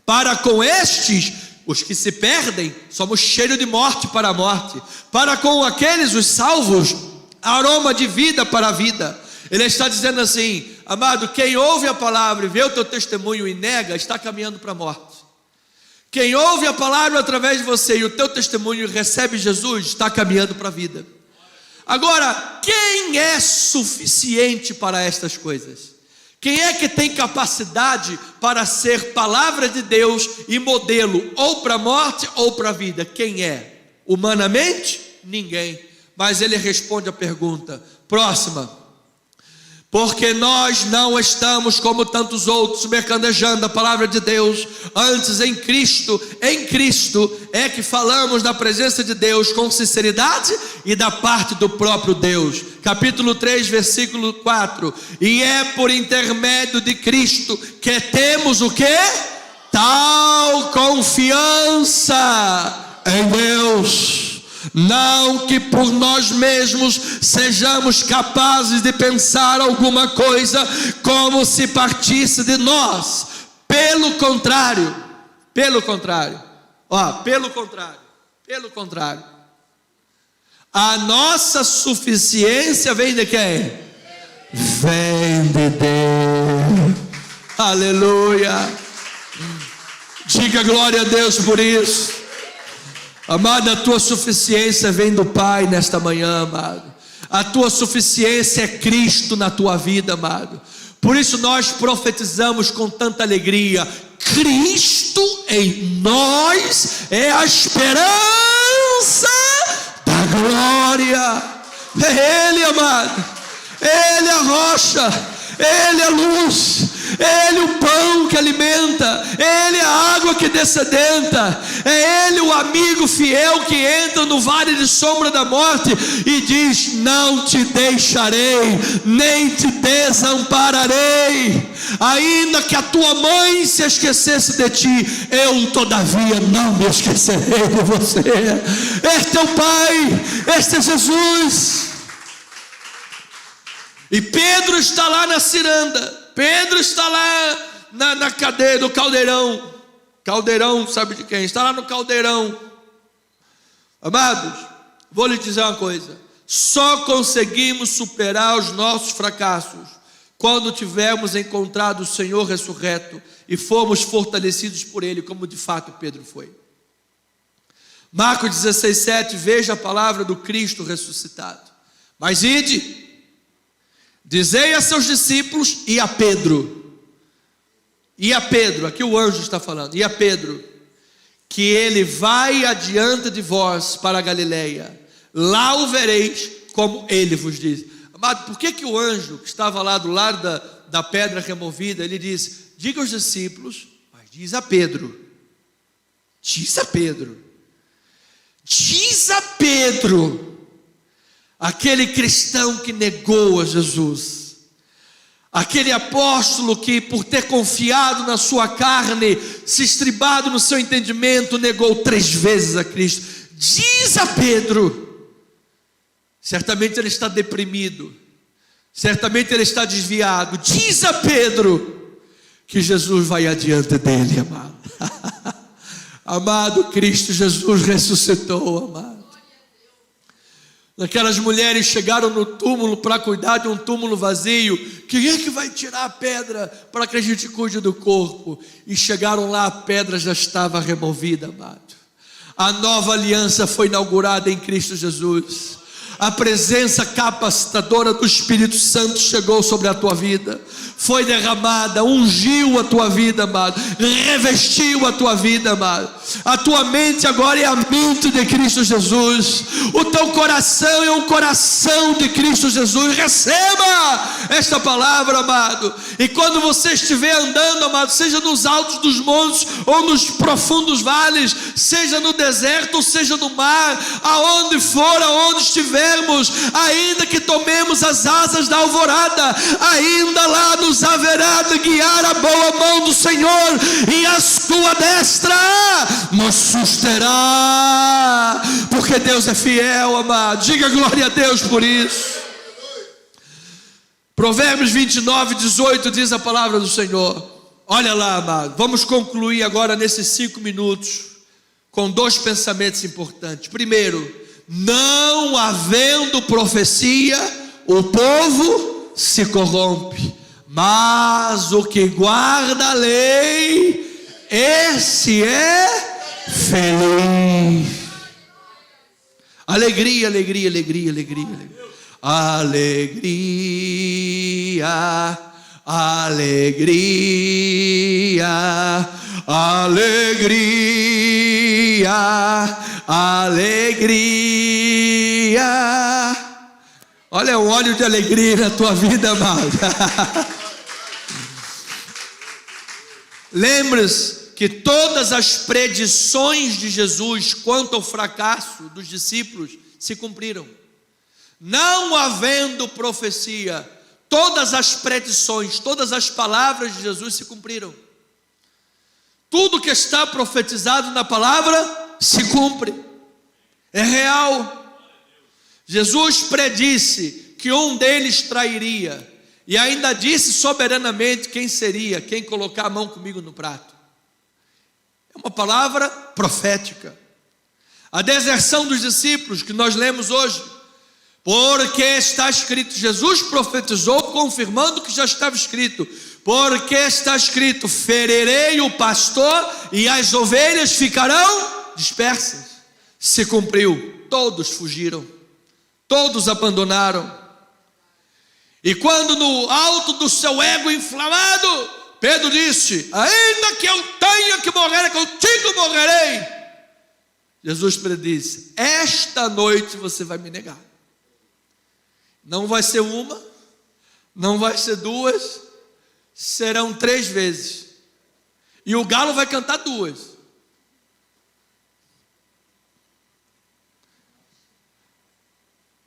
Para com estes, os que se perdem, somos cheiros de morte para a morte. Para com aqueles, os salvos, aroma de vida para a vida. Ele está dizendo assim: amado, quem ouve a palavra e vê o teu testemunho e nega, está caminhando para a morte. Quem ouve a palavra através de você e o teu testemunho recebe Jesus, está caminhando para a vida. Agora, quem é suficiente para estas coisas? Quem é que tem capacidade para ser palavra de Deus e modelo ou para a morte ou para a vida? Quem é? Humanamente? Ninguém. Mas ele responde a pergunta. Próxima. Porque nós não estamos como tantos outros mercadejando a palavra de Deus. Antes em Cristo é que falamos da presença de Deus com sinceridade e da parte do próprio Deus. Capítulo 3, versículo 4. E é por intermédio de Cristo que temos o quê? Tal confiança em Deus. Não que por nós mesmos sejamos capazes de pensar alguma coisa como se partisse de nós. Pelo contrário, a nossa suficiência vem de quem? Vem de Deus. Aleluia. Diga glória a Deus por isso. Amado, a tua suficiência vem do Pai nesta manhã, amado. A tua suficiência é Cristo na tua vida, amado. Por isso nós profetizamos com tanta alegria: Cristo em nós é a esperança da glória. É Ele, amado. Ele é a rocha, Ele é a luz, É Ele o pão que alimenta, é Ele a água que dessedenta, é Ele o amigo fiel que entra no vale de sombra da morte e diz: não te deixarei, nem te desampararei. Ainda que a tua mãe se esquecesse de ti, eu todavia não me esquecerei de você. Este é o Pai, este é Jesus. E Pedro está lá na ciranda, Pedro está lá na cadeia do caldeirão. Caldeirão, sabe de quem? Está lá no caldeirão. Amados, vou lhe dizer uma coisa: só conseguimos superar os nossos fracassos quando tivermos encontrado o Senhor ressurreto e fomos fortalecidos por Ele, como de fato Pedro foi. Marcos 16:7, veja a palavra do Cristo ressuscitado. Mas ide, dizei a seus discípulos e a Pedro, aqui o anjo está falando, e a Pedro, que ele vai adiante de vós para a Galileia, lá o vereis, como ele vos diz. Amado, por que o anjo que estava lá do lado da pedra removida, ele diz: diga aos discípulos, mas diz a Pedro, aquele cristão que negou a Jesus, aquele apóstolo que, por ter confiado na sua carne, se estribado no seu entendimento, negou 3 vezes a Cristo. Diz a Pedro. Certamente ele está deprimido, certamente ele está desviado. Diz a Pedro que Jesus vai adiante dele, amado. Amado, Cristo Jesus ressuscitou, amado. Aquelas mulheres chegaram no túmulo para cuidar de um túmulo vazio. Quem é que vai tirar a pedra para que a gente cuide do corpo? E chegaram lá, a pedra já estava removida, amado. A nova aliança foi inaugurada em Cristo Jesus. A presença capacitadora do Espírito Santo chegou sobre a tua vida, foi derramada, ungiu a tua vida, amado, revestiu a tua vida, amado. A tua mente agora é a mente de Cristo Jesus, o teu coração é o coração de Cristo Jesus. Receba esta palavra, amado, e quando você estiver andando, amado, seja nos altos dos montes ou nos profundos vales, seja no deserto ou seja no mar, aonde for, aonde estiver, ainda que tomemos as asas da alvorada, ainda lá nos haverá de guiar a boa mão do Senhor, e a sua destra nos susterá, porque Deus é fiel, amado. Diga glória a Deus por isso. Provérbios 29:18 diz a palavra do Senhor. Olha lá, amado, vamos concluir agora nesses 5 minutos com 2 pensamentos importantes. Primeiro, não havendo profecia, o povo se corrompe, mas o que guarda a lei, esse é feliz. Alegria, alegria, alegria, alegria, alegria, alegria, alegria, alegria. Olha o óleo de alegria na tua vida, amado. Lembre-se que todas as predições de Jesus quanto ao fracasso dos discípulos se cumpriram. Não havendo profecia, todas as predições, todas as palavras de Jesus se cumpriram. Tudo que está profetizado na palavra se cumpre, é real. Jesus predisse que um deles trairia, e ainda disse soberanamente quem seria, quem colocar a mão comigo no prato. É uma palavra profética. A deserção dos discípulos que nós lemos hoje, porque está escrito, Jesus profetizou confirmando o que já estava escrito, porque está escrito: ferirei o pastor e as ovelhas ficarão dispersas. Se cumpriu, todos fugiram, todos abandonaram. E quando no alto do seu ego inflamado, Pedro disse: ainda que eu tenha que morrer, contigo morrerei. Jesus predisse: esta noite você vai me negar. Não vai ser uma, não vai ser duas, serão 3 vezes. E o galo vai cantar 2.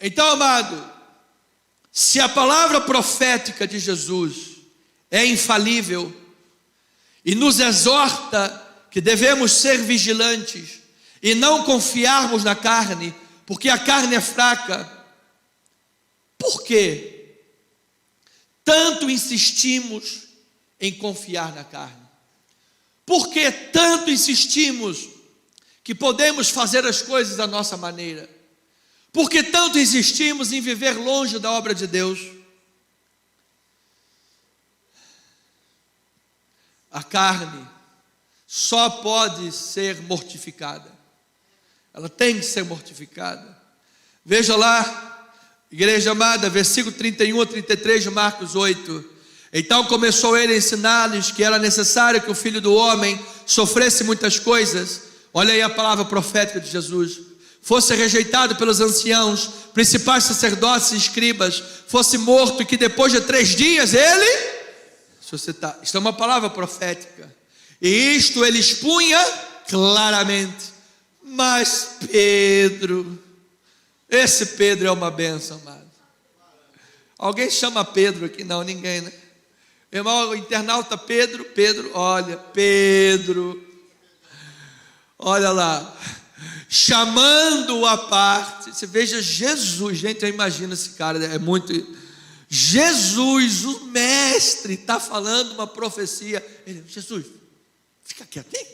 Então, amado, se a palavra profética de Jesus é infalível e nos exorta que devemos ser vigilantes e não confiarmos na carne, porque a carne é fraca, por que tanto insistimos em confiar na carne? Por que tanto insistimos que podemos fazer as coisas da nossa maneira? Por que tanto insistimos em viver longe da obra de Deus? A carne só pode ser mortificada. Ela tem que ser mortificada. Veja lá, igreja amada, versículo 31 a 33 de Marcos 8. Então começou ele a ensinar-lhes que era necessário que o Filho do Homem sofresse muitas coisas. Olha aí a palavra profética de Jesus. Fosse rejeitado pelos anciãos, principais sacerdotes e escribas, fosse morto e que depois de 3 dias ele ressuscitar. Isto é uma palavra profética. E isto ele expunha claramente. Mas Pedro, esse Pedro é uma bênção, amado. Alguém chama Pedro aqui? Não, ninguém, né? Irmão, o internauta Pedro, olha, Pedro, olha lá, chamando-o à parte. Você veja Jesus, gente, eu imagino esse cara, é muito. Jesus, o mestre, está falando uma profecia. Ele, Jesus, fica quieto, vem,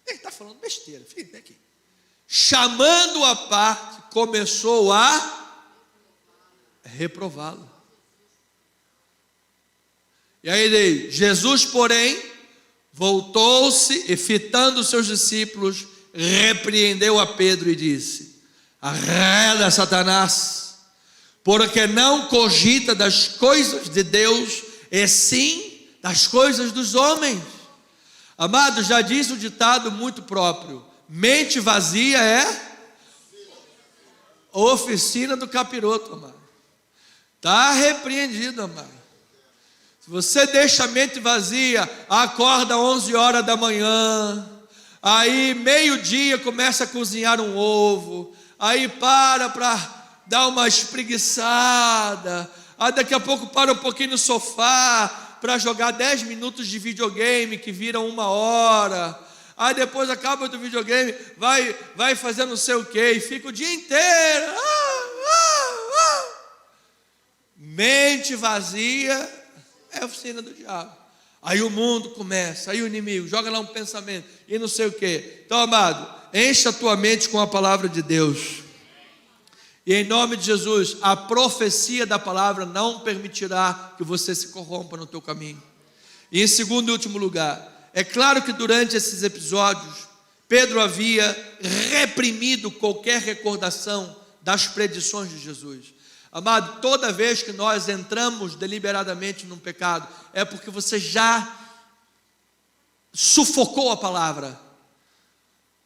ele está falando besteira, vem aqui. Chamando-o à parte, começou a reprová-lo. E aí Jesus, porém, voltou-se e fitando seus discípulos, repreendeu a Pedro e disse: arreda, Satanás, porque não cogita das coisas de Deus, e sim das coisas dos homens. Amado, já diz o ditado muito próprio: mente vazia é oficina do capiroto, amado. Está repreendido, amado. Se você deixa a mente vazia, acorda 11 horas da manhã, aí meio-dia começa a cozinhar um ovo, aí para dar uma espreguiçada, aí daqui a pouco para um pouquinho no sofá para jogar 10 minutos de videogame que viram 1 hora, aí depois acaba do videogame, vai fazer não sei o que, e fica o dia inteiro. Mente vazia é a oficina do diabo. Aí o mundo começa, aí o inimigo joga lá um pensamento e não sei o que. Então, amado, enche a tua mente com a palavra de Deus. E em nome de Jesus, a profecia da palavra não permitirá que você se corrompa no teu caminho. E em segundo e último lugar, é claro que durante esses episódios, Pedro havia reprimido qualquer recordação das predições de Jesus. Amado, toda vez que nós entramos deliberadamente num pecado, é porque você já sufocou a palavra.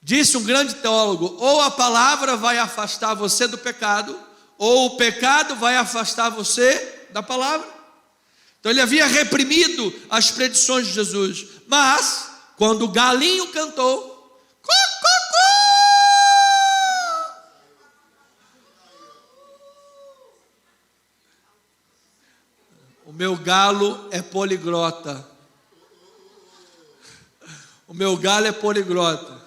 Disse um grande teólogo: ou a palavra vai afastar você do pecado, ou o pecado vai afastar você da palavra. Então ele havia reprimido as predições de Jesus. Mas, quando o galinho cantou, o meu galo é poliglota. O meu galo é poliglota.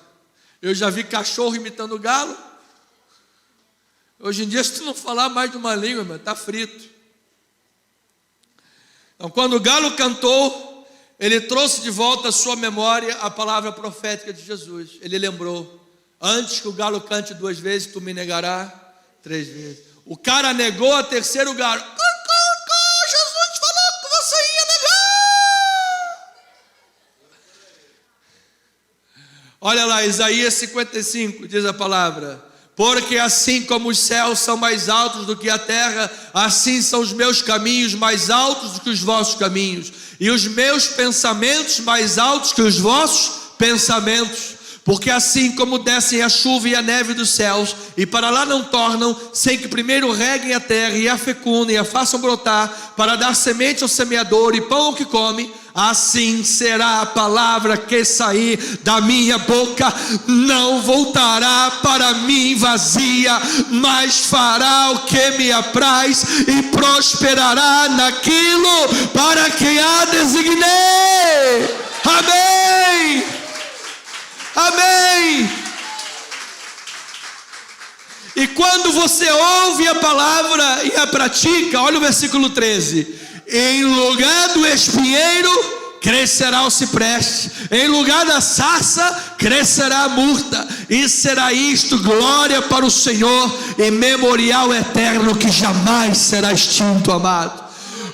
Eu já vi cachorro imitando galo. Hoje em dia, se tu não falar mais de uma língua, mano, tá frito. Então, quando o galo cantou, ele trouxe de volta à sua memória a palavra profética de Jesus. Ele lembrou: antes que o galo cante 2 vezes, tu me negarás 3 vezes. O cara negou a terceira, o galo: Jesus falou que você ia negar. Olha lá, Isaías 55, diz a palavra: porque assim como os céus são mais altos do que a terra, assim são os meus caminhos mais altos do que os vossos caminhos, e os meus pensamentos mais altos que os vossos pensamentos. Porque assim como descem a chuva e a neve dos céus, e para lá não tornam, sem que primeiro reguem a terra, e a fecundem, e a façam brotar, para dar semente ao semeador e pão ao que come, assim será a palavra que sair da minha boca, não voltará para mim vazia, mas fará o que me apraz, e prosperará naquilo para que a designei. Amém! Amém! E quando você ouve a palavra e a pratica, olha o versículo 13: em lugar do espinheiro crescerá o cipreste, em lugar da sarça crescerá a murta, e será isto glória para o Senhor e memorial eterno que jamais será extinto, amado.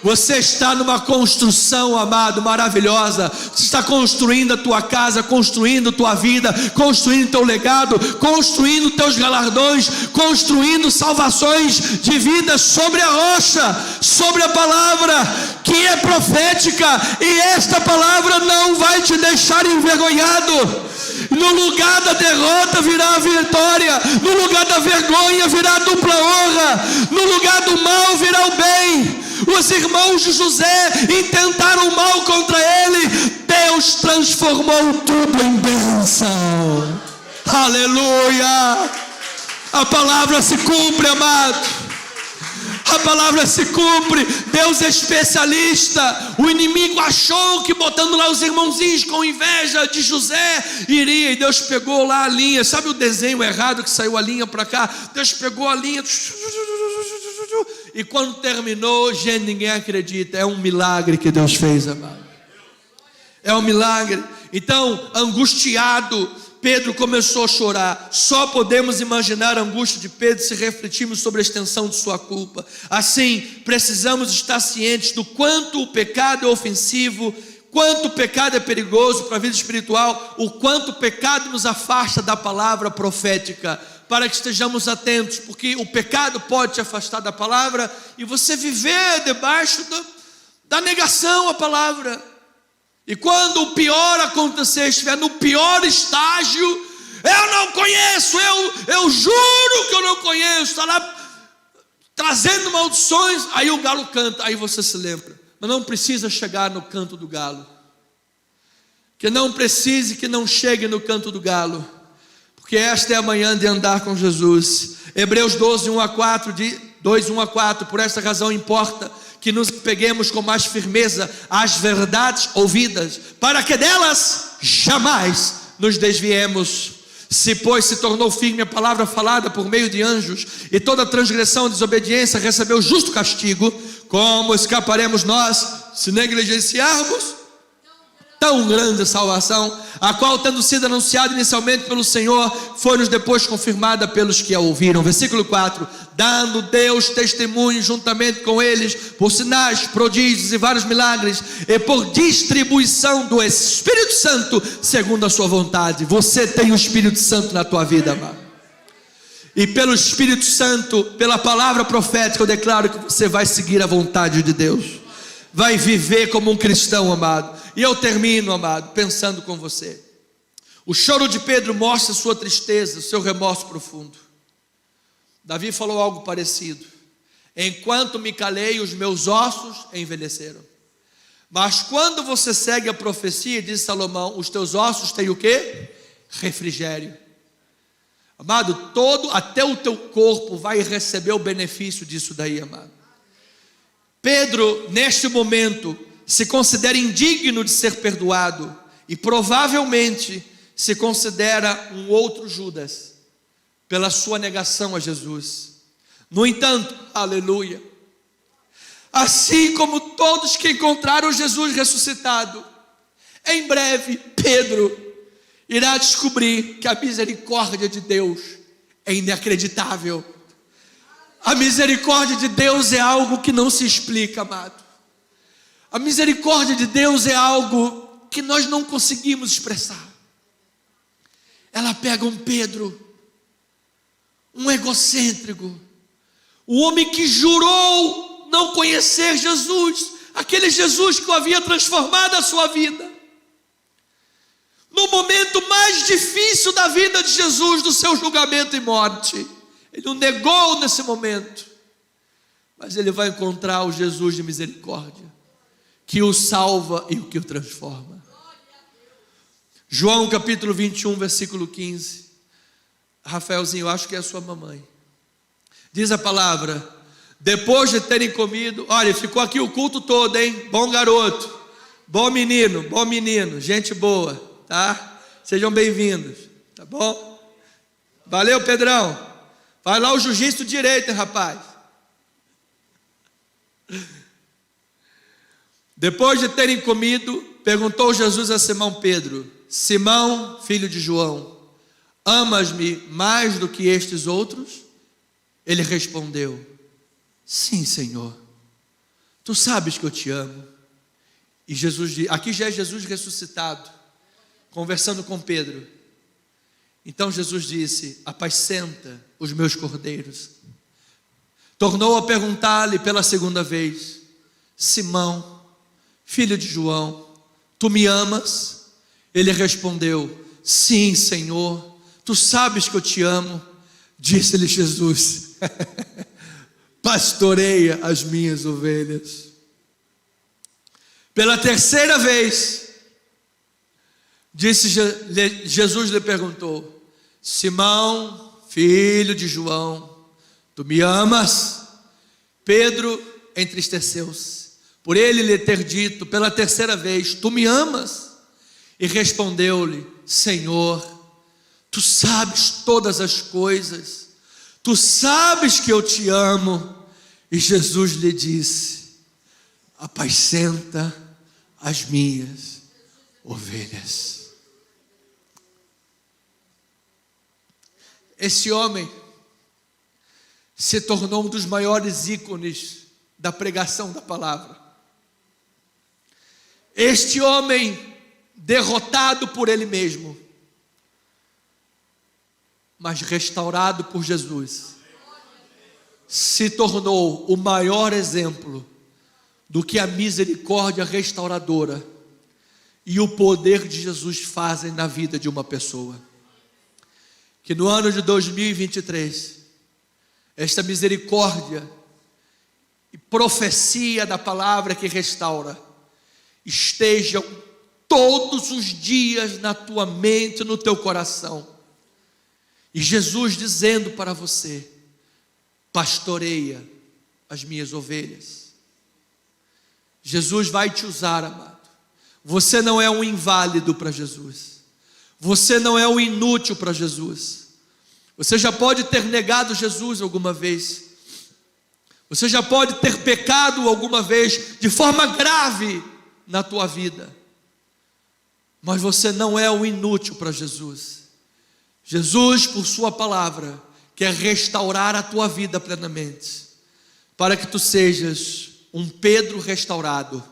Você está numa construção, amado, maravilhosa. Você está construindo a tua casa, construindo a tua vida, construindo o teu legado, construindo teus galardões, construindo salvações de vida sobre a rocha, sobre a palavra que é profética, e esta palavra não vai te deixar envergonhado. No lugar da derrota virá a vitória, no lugar da vergonha virá a dupla honra, no lugar do mal virá o bem. Os irmãos de José intentaram o mal contra ele, Deus transformou tudo em bênção. Aleluia! A palavra se cumpre, amado. A palavra se cumpre. Deus é especialista. O inimigo achou que botando lá os irmãozinhos com inveja de José iria, e Deus pegou lá a linha. Sabe o desenho errado que saiu a linha para cá? Deus pegou a linha, e quando terminou, gente, ninguém acredita. É um milagre que Deus fez, amado. É um milagre. Então, angustiado, Pedro começou a chorar. Só podemos imaginar a angústia de Pedro se refletirmos sobre a extensão de sua culpa. Assim, precisamos estar cientes do quanto o pecado é ofensivo, quanto o pecado é perigoso para a vida espiritual, o quanto o pecado nos afasta da palavra profética, para que estejamos atentos, porque o pecado pode te afastar da palavra e você viver debaixo da negação à palavra. E quando o pior acontecer, estiver no pior estágio, eu não conheço, eu juro que eu não conheço, está lá trazendo maldições, aí o galo canta, aí você se lembra. Mas não precisa chegar no canto do galo, que não precise, que não chegue no canto do galo, porque esta é a manhã de andar com Jesus. Hebreus 12, 1 a 4, 2, 1 a 4, por esta razão importa que nos peguemos com mais firmeza às verdades ouvidas, para que delas jamais nos desviemos. Se, pois, se tornou firme a palavra falada por meio de anjos, e toda transgressão e desobediência recebeu justo castigo, como escaparemos nós, se negligenciarmos tão grande salvação, a qual, tendo sido anunciada inicialmente pelo Senhor, foi-nos depois confirmada pelos que a ouviram. Versículo 4: dando Deus testemunho juntamente com eles, por sinais, prodígios e vários milagres, e por distribuição do Espírito Santo, segundo a sua vontade. Você tem o Espírito Santo na tua vida, amado. E pelo Espírito Santo, pela palavra profética, eu declaro que você vai seguir a vontade de Deus, vai viver como um cristão, amado. E eu termino, amado, pensando com você. O choro de Pedro mostra sua tristeza, seu remorso profundo. Davi falou algo parecido: enquanto me calei, os meus ossos envelheceram. Mas quando você segue a profecia, diz Salomão, os teus ossos têm o quê? Refrigério. Amado, até o teu corpo vai receber o benefício disso daí, amado. Pedro, neste momento, se considera indigno de ser perdoado, e provavelmente se considera um outro Judas, pela sua negação a Jesus. No entanto, aleluia, assim como todos que encontraram Jesus ressuscitado, em breve Pedro irá descobrir que a misericórdia de Deus é inacreditável. A misericórdia de Deus é algo que não se explica, amado. A misericórdia de Deus é algo que nós não conseguimos expressar. Ela pega um Pedro, um egocêntrico, o homem que jurou não conhecer Jesus, aquele Jesus que o havia transformado a sua vida. no momento mais difícil da vida de Jesus, do seu julgamento e morte. Ele o negou nesse momento, mas ele vai encontrar o Jesus de misericórdia, que o salva e o que o transforma. João capítulo 21, versículo 15. Rafaelzinho, eu acho que é a sua mamãe. Diz a palavra: depois de terem comido, olha, ficou aqui o culto todo, hein? Bom garoto, bom menino, gente boa, tá? Sejam bem-vindos, tá bom? Valeu, Pedrão. Vai lá o jiu-jitsu direito, hein, rapaz? Depois de terem comido, perguntou Jesus a Simão Pedro: Simão, filho de João, amas-me mais do que estes outros? Ele respondeu: sim, Senhor, tu sabes que eu te amo. E Jesus, aqui já é Jesus ressuscitado, conversando com Pedro. Então Jesus disse: apacenta os meus cordeiros. Tornou a perguntar-lhe pela segunda vez: Simão, filho de João, tu me amas? Ele respondeu: sim, Senhor, tu sabes que eu te amo. Disse-lhe Jesus: pastoreia as minhas ovelhas. Pela terceira vez, Jesus lhe perguntou: Simão, filho de João, tu me amas? Pedro entristeceu-se por ele lhe ter dito pela terceira vez: tu me amas? E respondeu-lhe: Senhor, tu sabes todas as coisas, tu sabes que eu te amo. E Jesus lhe disse: apacenta as minhas ovelhas. Esse homem se tornou um dos maiores ícones da pregação da palavra. Este homem, derrotado por ele mesmo, mas restaurado por Jesus, se tornou o maior exemplo do que a misericórdia restauradora e o poder de Jesus fazem na vida de uma pessoa. Que no ano de 2023, esta misericórdia e profecia da palavra que restaura estejam todos os dias na tua mente, no teu coração. E Jesus dizendo para você: pastoreia as minhas ovelhas. Jesus vai te usar, amado. Você não é um inválido para Jesus. Você não é um inútil para Jesus. Você já pode ter negado Jesus alguma vez. Você já pode ter pecado alguma vez de forma grave na tua vida. Mas você não é um inútil para Jesus. Jesus, por sua palavra, quer restaurar a tua vida plenamente, para que tu sejas um Pedro restaurado,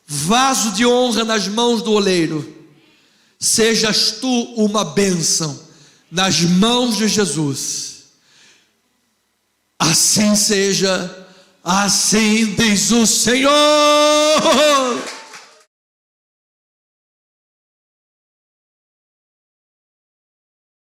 vaso de honra nas mãos do oleiro. Sejas tu uma bênção nas mãos de Jesus. Assim seja, assim diz o Senhor.